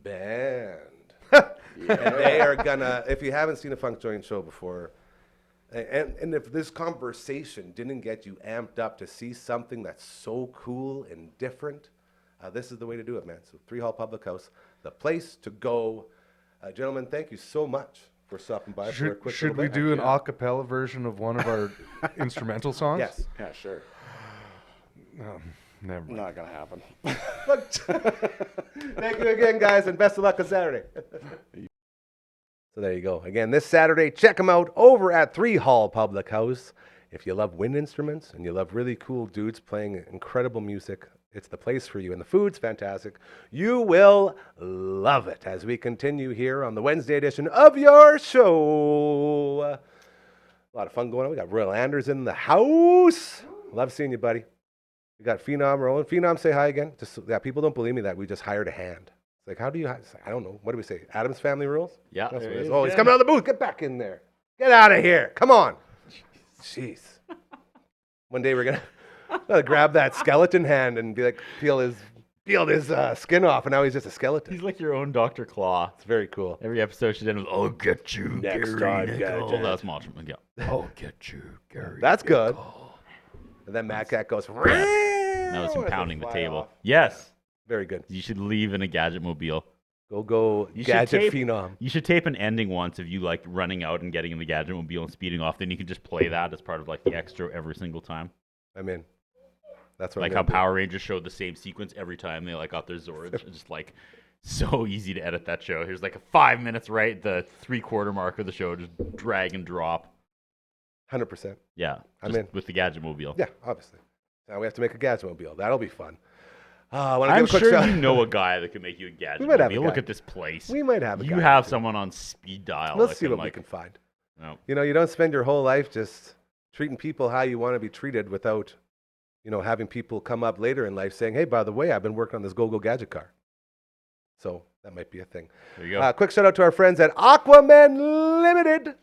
Band. And they are gonna, if you haven't seen a Funk Joint show before, and if this conversation didn't get you amped up to see something that's so cool and different, this is the way to do it, man. So 3 Hall Public House, the place to go. Gentlemen, thank you so much for stopping by for a quick Should little we bit. do an a cappella version of one of our instrumental songs? Yes. Yeah, sure. Never mind. Not going to happen. Thank you again, guys, and best of luck on Saturday. So there you go. Again, this Saturday, check them out over at 3 Hall Public House. If you love wind instruments and you love really cool dudes playing incredible music, it's the place for you. And the food's fantastic. You will love it as we continue here on the Wednesday edition of your show. A lot of fun going on. We got Royal Anders in the house. Love seeing you, buddy. We got Phenom rolling. Phenom, say hi again. Just yeah, people don't believe me that we just hired a hand. It's like, how do you? I don't know. What do we say? Adam's Family Rules. Yeah. That's there what it it is. is. Oh, he's coming out of the booth. Get back in there. Get out of here. Come on. Jeez. One day we're gonna grab that skeleton hand and be like, peel his skin off, and now he's just a skeleton. He's like your own Dr. Claw. It's very cool. Every episode she's in with, "I'll get you, Next Gary time, Nickel." Gadget. That's Marshall. Yeah. I'll get you, Gary. That's good. And then Mad Cat goes. That was him as they pounding the fly table. off. Yes. Very good. You should leave in a gadget mobile. Go You should gadget tape- phenom. You should tape an ending once of you like running out and getting in the gadget mobile and speeding off. Then you can just play that as part of like the extra every single time. I'm in. That's what Like I'm how gonna do. Power Rangers showed the same sequence every time they like got their Zords. It's just like so easy to edit that show. Here's like a 5 minutes right, the 3/4 mark of the show, just drag and drop. 100%. Yeah, I'm just in. with the gadget mobile. Yeah, obviously. Now we have to make a gadget mobile. That'll be fun. I want to I'm give a quick sure shout. you know a guy that can make you a gadget We might have a mobile. Look guy. at this place. We might have a You guy have or two. someone on speed dial. Let's that see what like, we can find. No. You know, you don't spend your whole life just treating people how you want to be treated without, having people come up later in life saying, hey, by the way, I've been working on this Go-Go gadget car. So that might be a thing. There you go. Quick shout out to our friends at Aquaman Limited.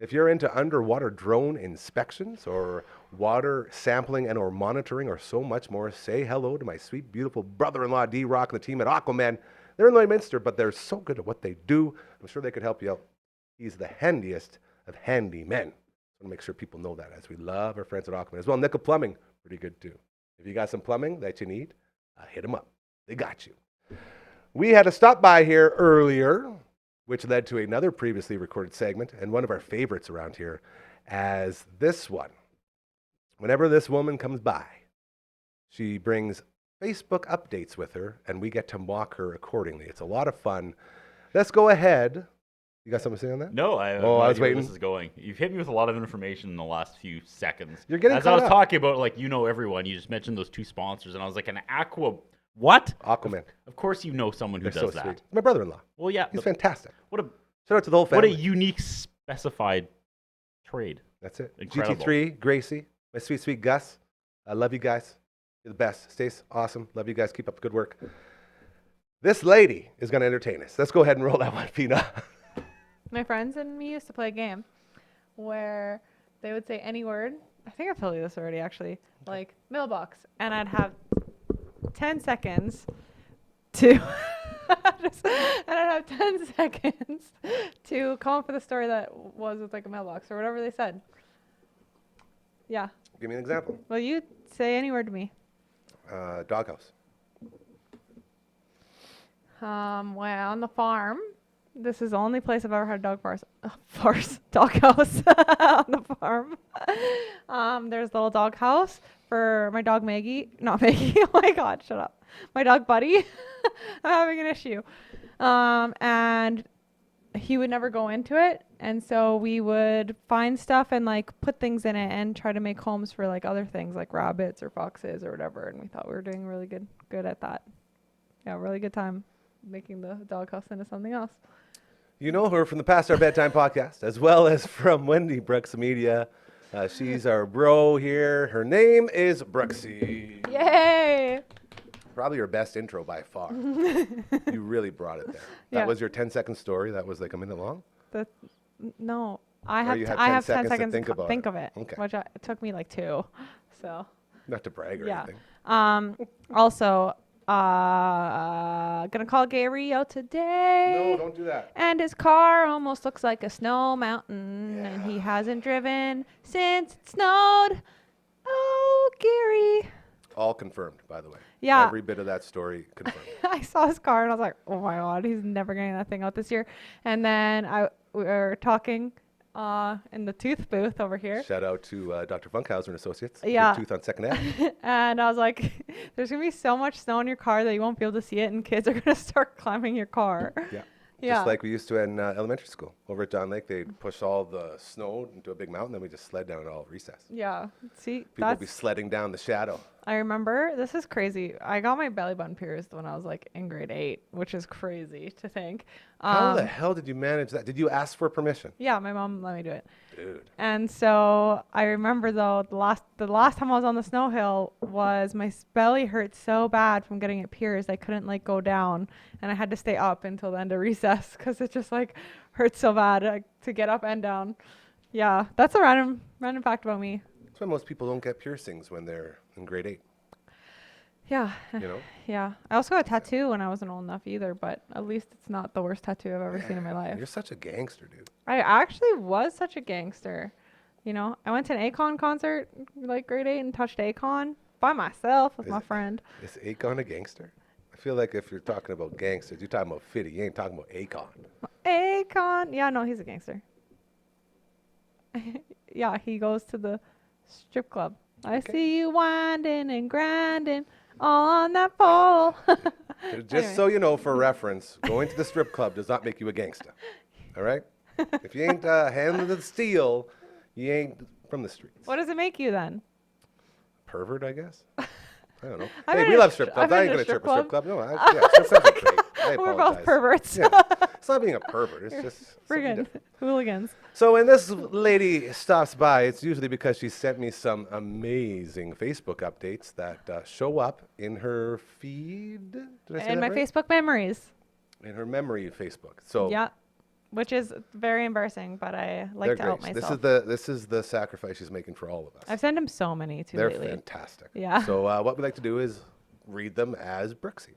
If you're into underwater drone inspections or water sampling and or monitoring or so much more, say hello to my sweet, beautiful brother-in-law, D-Rock, and the team at Aquaman. They're in Lloydminster, but they're so good at what they do. I'm sure they could help you out. He's the handiest of handy men. I want to make sure people know that as we love our friends at Aquaman. As well, Nickel Plumbing, pretty good too. If you got some plumbing that you need, hit them up. They got you. We had a stop by here earlier, which led to another previously recorded segment and one of our favorites around here as this one. Whenever this woman comes by, she brings Facebook updates with her and we get to mock her accordingly. It's a lot of fun. Let's go ahead You got something to say on that? No, I have Oh, no I was idea where waiting. This is going. You've hit me with a lot of information in the last few seconds. You're getting As I caught was up. talking about, like, you know everyone. You just mentioned those 2 sponsors, and I was like, an Aqua. What? Aquaman. Of course, you know someone who They're does so that. sweet. My brother-in-law. Well, yeah. He's but fantastic. What a Shout out to the whole what a family. unique specified trade. That's it. Incredible. GT3, Gracie, my sweet, sweet Gus. I love you guys. You're the best. Stace, awesome. Love you guys. Keep up the good work. This lady is going to entertain us. Let's go ahead and roll that one, Pina. My friends and me used to play a game where they would say any word. I think I've told you this already, actually. Like, mailbox. And I'd have 10 seconds to... and I'd have 10 seconds to come up with a story that was with, like, a mailbox or whatever they said. Yeah. Give me an example. Well, you say any word to me. Doghouse. Well, on the farm, this is the only place I've ever had a dog doghouse on the farm. There's a little doghouse for my dog Maggie. Not Maggie. Oh my God, shut up. My dog Buddy. I'm having an issue. And he would never go into it. And so we would find stuff and like put things in it and try to make homes for like other things like rabbits or foxes or whatever. And we thought we were doing really good at that. Yeah, really good time making the doghouse into something else. You know her from the Past Our Bedtime podcast, as well as from Wendy Brooks Media. She's our bro here. Her name is Brooksy. Yay! Probably your best intro by far. You really brought it there. That Yeah. was your 10-second story. That was like a minute long. No, I Or have you t- had I 10 have 10 seconds to seconds think to about think it. of it, Okay. which it took me like 2. So Not to brag or yeah. anything. Also, gonna call Gary out today. No, don't do that. And his car almost looks like a snow mountain, and he hasn't driven since it snowed. Oh, Gary. All confirmed, by the way. Yeah. Every bit of that story confirmed. I saw his car and I was like, oh my God, he's never getting that thing out this year. And then we were talking in the tooth booth over here. Shout out to Dr. Funkhauser and Associates. Yeah. Big Tooth on 2nd Ave. And I was like, there's going to be so much snow in your car that you won't be able to see it, and kids are going to start climbing your car. Yeah. Yeah. Just like we used to in elementary school. Over at John Lake, they'd push all the snow into a big mountain, then we just sled down it all recess. Yeah. See, People would be sledding down the shadow. I remember, this is crazy. I got my belly button pierced when I was like in grade 8, which is crazy to think. How the hell did you manage that? Did you ask for permission? Yeah, my mom let me do it. Dude. And so I remember though the last time I was on the snow hill was my belly hurt so bad from getting it pierced I couldn't like go down, and I had to stay up until the end of recess because it just like hurt so bad to get up and down. Yeah, that's a random fact about me. That's why most people don't get piercings when they're in grade 8. Yeah. You know? Yeah. I also got a tattoo when I wasn't old enough either, but at least it's not the worst tattoo I've ever seen in my life. You're such a gangster, dude. I actually was such a gangster. You know, I went to an Akon concert like grade 8 and touched Akon by myself with my friend. Is Akon a gangster? I feel like if you're talking about gangsters, you're talking about Fitty. You ain't talking about Akon. Akon. Yeah, no, he's a gangster. Yeah, he goes to the strip club. I see you winding and grinding on that pole. Just Anyway. so you know, for reference, going to the strip club does not make you a gangster. All right? If you ain't handling the steel, you ain't from the streets. What does it make you then? Pervert, I guess. I don't know. I've Hey, been we in love a strip stri- clubs. I've I been ain't to gonna a trip a strip club. club. No, strip clubs are great. I We're apologize. both perverts. Yeah. It's not being a pervert. It's just something Friggin' different. hooligans. So when this lady stops by, it's usually because she sent me some amazing Facebook updates that show up in her feed. Did I say And that my right? Facebook memories. In her memory Facebook. So Yeah. Which is very embarrassing, but I like they're to out great. myself. This is the sacrifice she's making for all of us. I've sent him so many too They're lately. fantastic. Yeah. So what we like to do is read them as Brooksy.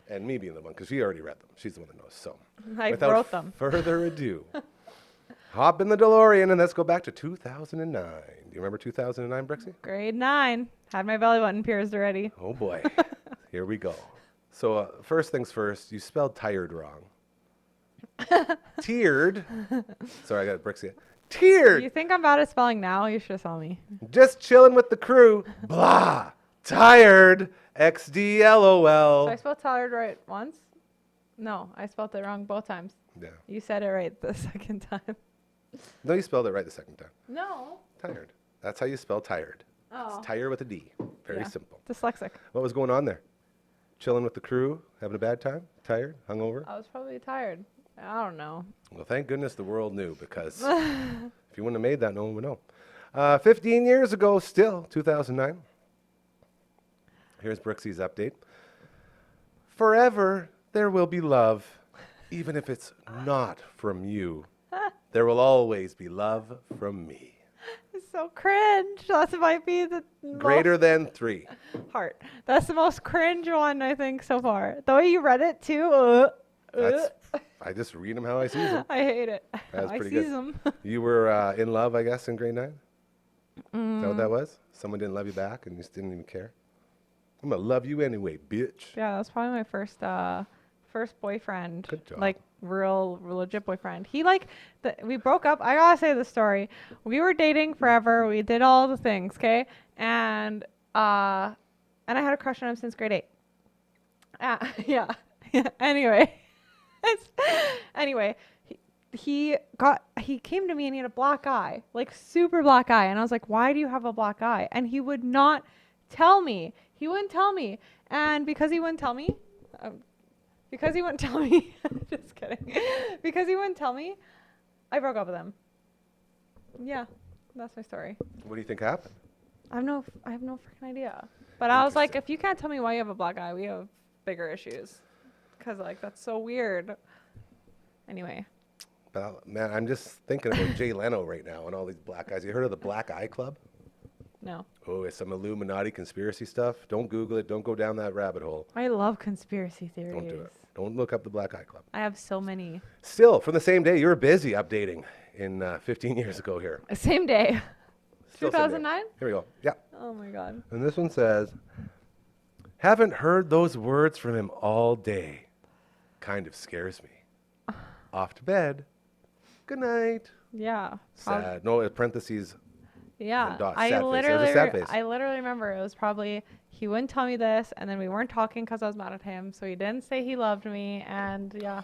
And me being the one, because she already read them. She's the one that knows. So I without wrote them. further ado, hop in the DeLorean and let's go back to 2009. Do you remember 2009, Brooksy? Grade 9. Had my belly button pierced already. Oh boy. Here we go. So first things first, you spelled tired wrong. Tiered. Sorry, I got Brooksy. Tiered. You think I'm bad at spelling now? You should have saw me. Just chilling with the crew. Blah. Tired. So I XDLOL. spelled tired right once? No, I spelled it wrong both times. Yeah. You said it right the second time. No, you spelled it right the second time. No. Tired. That's how you spell tired. Oh. It's tire with a D. Very Yeah. simple. Dyslexic. What was going on there? Chilling with the crew, having a bad time, tired, hungover? I was probably tired. I don't know. Well, thank goodness the world knew, because if you wouldn't have made that, no one would know. 15 years ago, still, 2009. Here's Brooksie's update. Forever there will be love, even if it's not from you. There will always be love from me. It's so cringe. That might be the Greater than 3. heart. That's the most cringe one I think so far. The way you read it too. I just read them how I see them. I hate it. That's I pretty sees good. them. You were in love, I guess, in grade 9? Is that what that was? Someone didn't love you back and you just didn't even care? I'm going to love you anyway, bitch. Yeah, that's probably my first boyfriend. Good job. Like real legit boyfriend. He we broke up. I gotta say the story. We were dating forever. We did all the things, okay? And I had a crush on him since grade 8. Yeah. Anyway. Anyway, he came to me and he had a black eye, like super black eye. And I was like, why do you have a black eye? And he would not tell me. He wouldn't tell me. And because he wouldn't tell me, just kidding. Because he wouldn't tell me, I broke up with him. Yeah, that's my story. What do you think happened? I have no freaking idea. But I was like, if you can't tell me why you have a black eye, we have bigger issues. Because, like, that's so weird. Anyway. But, man, I'm just thinking about Jay Leno right now and all these black guys. You heard of the Black Eye Club? No. Oh, it's some Illuminati conspiracy stuff. Don't Google it. Don't go down that rabbit hole. I love conspiracy theories. Don't do it. Don't look up the Black Eye Club. I have so many. Still, from the same day, you were busy updating in 15 years ago here. Same day. Still same day. 2009? Here we go. Yeah. Oh, my God. And this one says, haven't heard those words from him all day. Kind of scares me. Off to bed. Good night. Yeah. Sad. No, parentheses. Yeah. Dot, I sad face. There's a sad face. literally remember it was probably he wouldn't tell me this, and then we weren't talking because I was mad at him, so he didn't say he loved me, and yeah.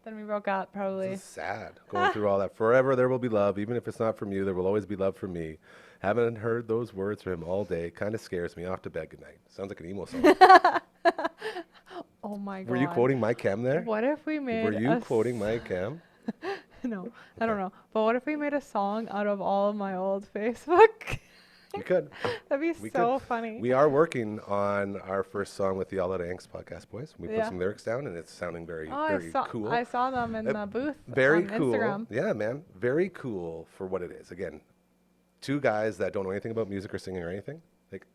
Then we broke up probably. This is sad. Going through all that. Forever there will be love, even if it's not from you. There will always be love from me. Haven't heard those words from him all day. Kind of scares me. Off to bed. Good night. Sounds like an emo song. Oh my God. Were you quoting my cam there? What if we made Were you quoting my cam? No, I don't know. But what if we made a song out of all of my old Facebook? We could. That'd be We so could. funny. We are working on our first song with the All Out Angst podcast boys. We put Yeah. some lyrics down, and it's sounding very, Oh, very cool. I saw them in the booth Very on cool. Instagram. Yeah, man. Very cool for what it is. Again, 2 guys that don't know anything about music or singing or anything. Like,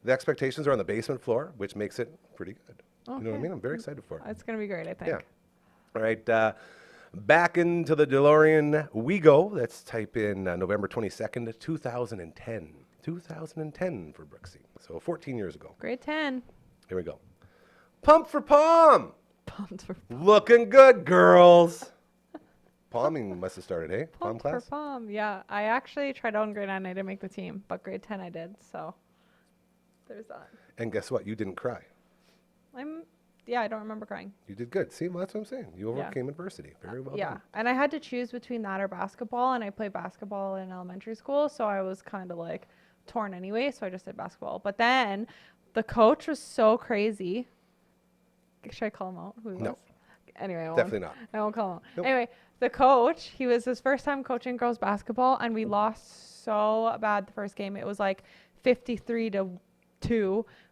the expectations are on the basement floor, which makes it pretty good. You know what I Okay. mean? I'm very excited for it. It's going to be great, I think. Yeah. All right. Back into the DeLorean we go. Let's type in November 22nd, 2010. 2010 for Brooksy. So 14 years ago. Grade 10. Here we go. Pump for Palm. Pumped for Looking good, girls. Palming must have started, eh? Palm Pumped for class? Palm. Yeah, I actually tried out in grade 9. I didn't make the team, but grade 10 I did. So there's that. And guess what? You didn't cry. I don't remember crying. You did good. See, well, that's what I'm saying. You overcame adversity. Very well Yeah, done. and I had to choose between that or basketball, and I played basketball in elementary school, so I was kind of like torn anyway, so I just did basketball. But then the coach was so crazy. Should I call him out? Who he No. was? Anyway, Definitely not. I won't call him out. Nope. Anyway, the coach, he was his first time coaching girls basketball, and we lost so bad the first game. It was like 53-2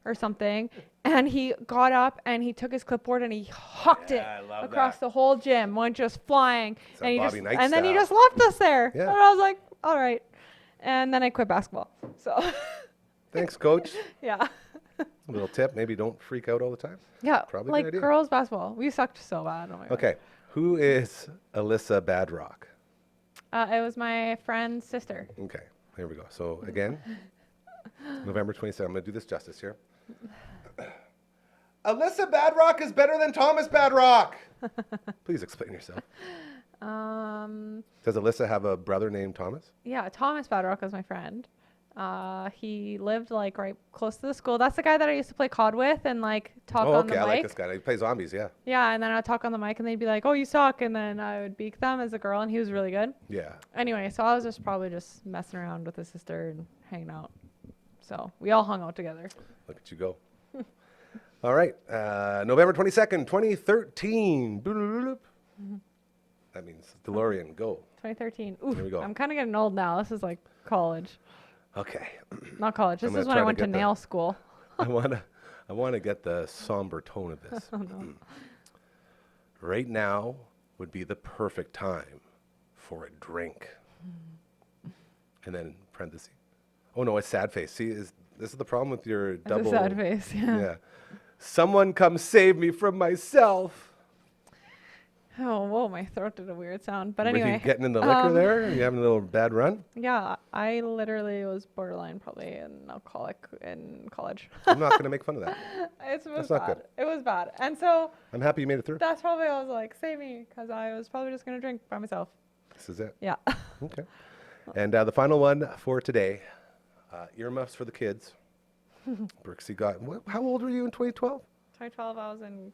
or something. And he got up and he took his clipboard and he hucked it I love across that. the whole gym, went just flying. It's that And Bobby Knight then he style. just left us there. Yeah. And I was like, all right. And then I quit basketball. So Thanks, coach. yeah. A little tip. Maybe don't freak out all the time. Yeah. Probably a like good idea. girls basketball. We sucked so bad. Oh my God. Okay. Who is Alyssa Badrock? It was my friend's sister. Okay. Here we go. So again, November 27th. I'm going to do this justice here. Alyssa Badrock is better than Thomas Badrock. Please explain yourself. Does Alyssa have a brother named Thomas? Yeah, Thomas Badrock was my friend. He lived like right close to the school. That's the guy that I used to play COD with and like talk Oh, on the okay. mic. I like this guy. He plays zombies. Yeah. Yeah, and then I'd talk on the mic and they'd be like, "Oh, you suck," and then I would beak them as a girl, and he was really good. Yeah. Anyway, so I was just probably just messing around with his sister and hanging out. So we all hung out together. Look at you go. All right. November 22nd, 2013. That means DeLorean. Go. 2013. Ooh, Here we go. I'm kind of getting old now. This is like college. Okay. Not college. This I'm gonna is when try I to went to get the- nail school. I wanna get the somber tone of this. Right now would be the perfect time for a drink. And then parentheses. Oh no, it's sad face. See, this is the problem with your It's double. a sad face. Yeah. Yeah. Someone come save me from myself. Oh, whoa, my throat did a weird sound. But Were you anyway. getting in the liquor there? Are you having a little bad run? Yeah, I literally was borderline probably an alcoholic in college. I'm not going to make fun of that. It was That's not bad. good. It was bad. And so I'm happy you made it through. that's probably I was like, save me, because I was probably just going to drink by myself. This is it. Yeah. Okay. And the final one for today, earmuffs for the kids. Brooksy got, how old were you in 2012? 2012, I was in,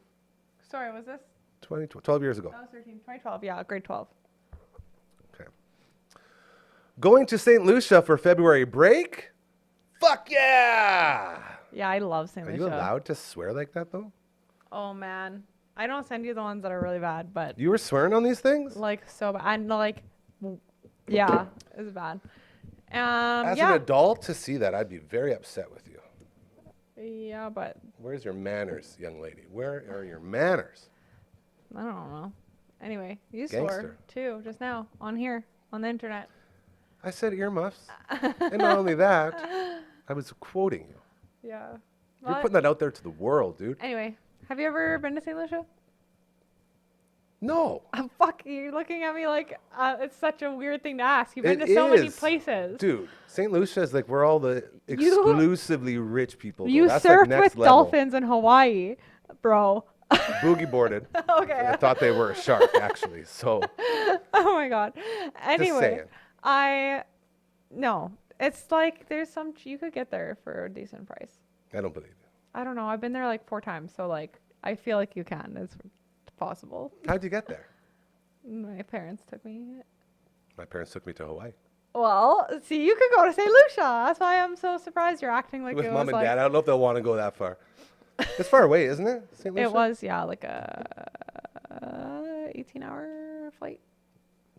sorry, was this? 12 years ago. I was 13. 2012, yeah, grade 12. Okay. Going to St. Lucia for February break? Fuck yeah! Yeah, I love St. Are Lucia. you allowed to swear like that though? Oh, man. I don't send you the ones that are really bad, but You were swearing on these things? like so bad. And like, yeah, it was bad. As yeah. an adult, to see that, I'd be very upset with you. Yeah, but Where's your manners, young lady? Where are your manners? I don't know. Anyway, you Gangster. swore too just now on here on the internet. I said earmuffs. And not only that, I was quoting you. Yeah. You're Well, putting that out there to the world, dude. anyway, have you ever been to St. Lucia? No. Oh, fuck, you're looking at me like it's such a weird thing to ask. You've been It to so many is. places. Dude, St. Lucia is like where all the exclusively rich people go. You That's surfed like next with level. dolphins in Hawaii, bro. Boogie boarded. Okay. I thought they were a shark, actually. So, Oh my god. Anyway, saying. no. It's like there's some you could get there for a decent price. I don't believe you. I don't know. I've been there like 4 times, so like I feel like you can. It's possible. How'd you get there? My parents took me. My parents took me to Hawaii. Well, see, you could go to St. Lucia. That's why I'm so surprised you're acting like With it mom was and like dad. I don't know if they'll want to go that far. It's far away, isn't it? St. Lucia? it was, yeah, like a 18-hour flight.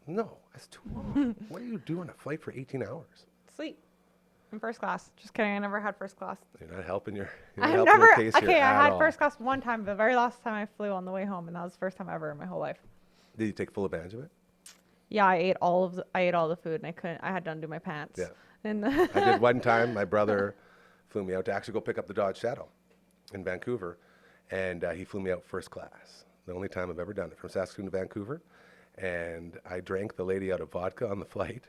No, that's too long. What do you do on a flight for 18 hours? Sleep in first class. Just kidding. I never had first class. You're not helping your, I've never. case here Okay, I at had all. first class one time. The very last time I flew on the way home, and that was the first time ever in my whole life. Did you take full advantage of it? Yeah, I ate all the food, and I couldn't. I had to undo my pants. Yeah. And I did one time. My brother flew me out to actually go pick up the Dodge Shadow in Vancouver, and he flew me out first class. The only time I've ever done it, from Saskatoon to Vancouver. And I drank the lady out of vodka on the flight,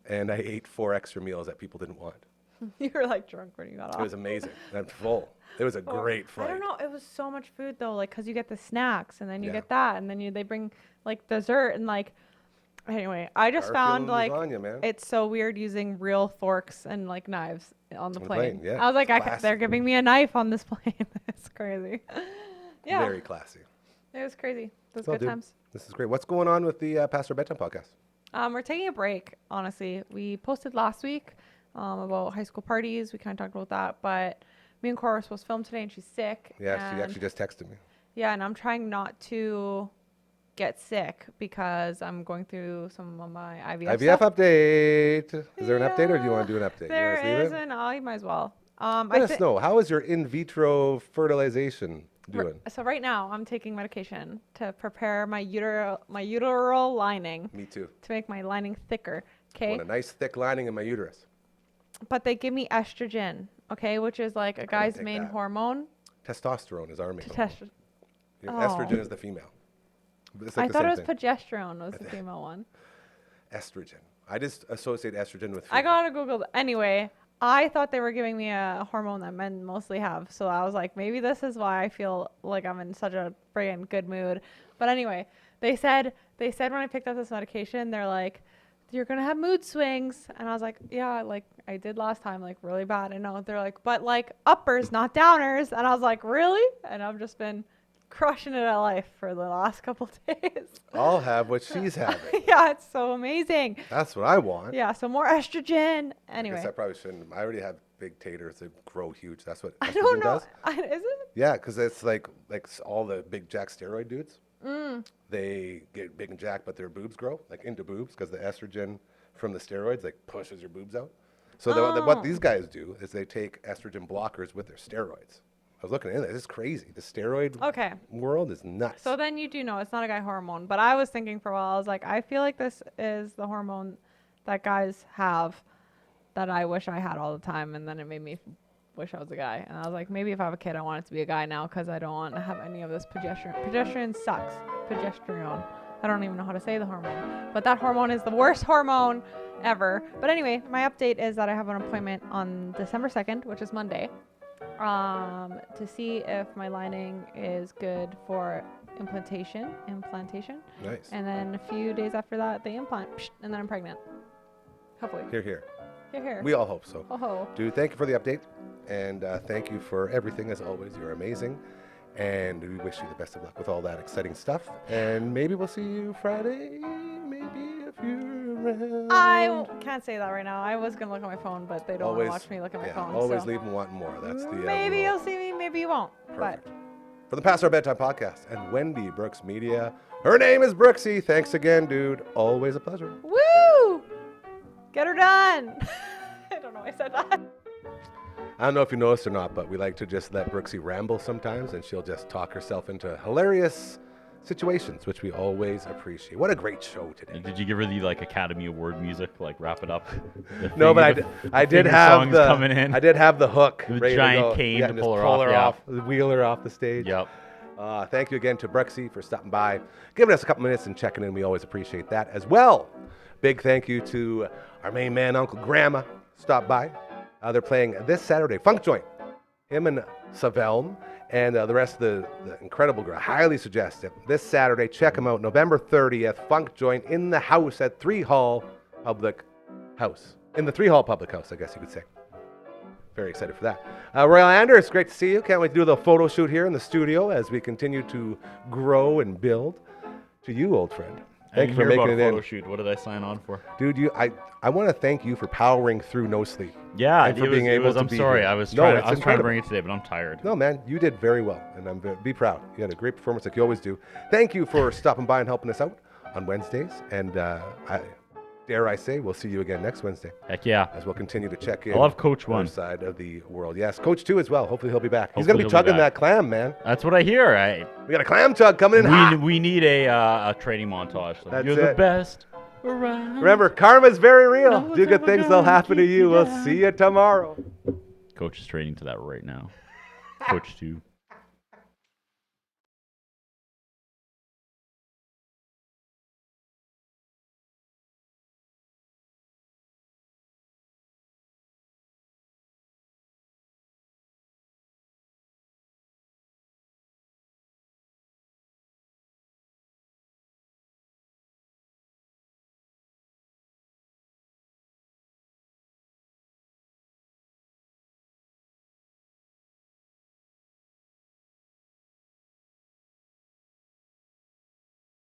and I ate 4 extra meals that people didn't want. you were like drunk when you got off. It was amazing. And full. It was a great flight. I don't know. It was so much food though, like because you get the snacks, and then you Yeah. get that, and then they bring like dessert, and like. Anyway, I just found Garfield like lasagna, man. it's so weird using real forks and like knives on the plane. yeah. I was like, Classy. they're giving me a knife on this plane. It's crazy. Yeah, Very classy. it was crazy. Those Well, good dude, times. This is great. What's going on with the Pastor Bedtime podcast? We're taking a break, honestly. We posted last week about high school parties. We kind of talked about that, but me and Cora were supposed to film today, and she's sick. Yeah, she and- actually just texted me. Yeah, and I'm trying not to get sick because I'm going through some of my IVF IVF stuff. update. Is there an update, or do you Yeah, want to do an update? There you want us to leave it? isn't. I might as well. Let us know. How is your in vitro fertilization doing? So right now, I'm taking medication to prepare my uteral lining Me too. to make my lining thicker. I Okay, want a nice thick lining in my uterus. but they give me estrogen. Okay, which is like a guy's take main that. hormone. Testosterone is our main To hormone. test. Your Oh. estrogen is the female. It's like I the thought same it was thing. progesterone was the female one. Estrogen. I just associate estrogen with I female. gotta Google. Anyway, I thought they were giving me a hormone that men mostly have. So I was like, maybe this is why I feel like I'm in such a friggin' good mood. But anyway, they said when I picked up this medication, they're like, you're going to have mood swings. And I was like, yeah, like I did last time, like really bad. I know. They're like, but like uppers, not downers. And I was like, really? And I've just been crushing it at life for the last couple days. I'll have what she's having. Yeah, it's so amazing. That's what I want. Yeah, so more estrogen. I Anyway. guess I probably shouldn't. I already have big taters. They grow huge. That's what I don't know. does. Is it? Yeah, because it's like all the big jack steroid dudes. They get big and jacked, but their boobs grow like into boobs because the estrogen from the steroids like pushes your boobs out. So what these guys do is they take estrogen blockers with their steroids. I was looking into it. This is crazy. The steroid world is nuts. So then you do know it's not a guy hormone. But I was thinking for a while, I was like, I feel like this is the hormone that guys have that I wish I had all the time. And then it made me wish I was a guy. And I was like, maybe if I have a kid, I want it to be a guy now because I don't want to have any of this progesterone. Progesterone sucks. Progesterone. I don't even know how to say the hormone. But that hormone is the worst hormone ever. But anyway, my update is that I have an appointment on December 2nd, which is Monday. To see if my lining is good for implantation. Nice. And then a few days after that, they implant, and then I'm pregnant. Hopefully. Here. Here. We all hope so. Oh. Dude, thank you for the update. And thank you for everything, as always. You're amazing. And we wish you the best of luck with all that exciting stuff. And maybe we'll see you Friday. Maybe if you're around. I can't say that right now. I was going to look at my phone, but they don't want to watch me look at my phone. Always so. leave them wanting more. That's the maybe you'll see me, maybe you won't. Perfect. But. For the Past Our Bedtime podcast and Wendy Brooks Media, her name is Brooksy. Thanks again, dude. Always a pleasure. Woo! Get her done. I don't know why I said that. I don't know if you noticed or not, but we like to just let Brooksy ramble sometimes, and she'll just talk herself into hilarious situations, which we always appreciate. What a great show today. Did you give her the Academy Award music, wrap it up? No, but I did have the coming in. I did have the hook. The giant cane to pull her off. Wheel her off the stage. Yep. Thank you again to Brooksy for stopping by, giving us a couple minutes and checking in. We always appreciate that as well. Big thank you to our main man, Uncle Gramma, stopped by. They're playing this Saturday, Funk Joint. Him and Sauvelm and the rest of the incredible girl. Highly suggest it. This Saturday, check them out. November 30th, Funk Joint in the house at 3 Hall Public House. In the 3 Hall Public House, I guess you could say. Very excited for that. Royal Anders, great to see you. Can't wait to do the photo shoot here in the studio as we continue to grow and build. To you, old friend. Thank you for making it in. Photo shoot. What did I sign on for? Dude, I want to thank you for powering through no sleep. Yeah, and for being able to I'm be sorry. here. I was trying to bring it today, but I'm tired. No, man, you did very well, and be proud. You had a great performance like you always do. Thank you for stopping by and helping us out on Wednesdays, and dare I say, we'll see you again next Wednesday. Heck yeah. As we'll continue to check in. I love Coach 1. Side of the world. Yes, Coach 2 as well. Hopefully he'll be back. He's going to be chugging that clam, man. That's what I hear. We got a clam chug coming in. We need a training montage. That's You're the best around. Remember, karma's very real. Do good things, they'll happen to you. We'll see you tomorrow. Coach is training to that right now. Coach 2.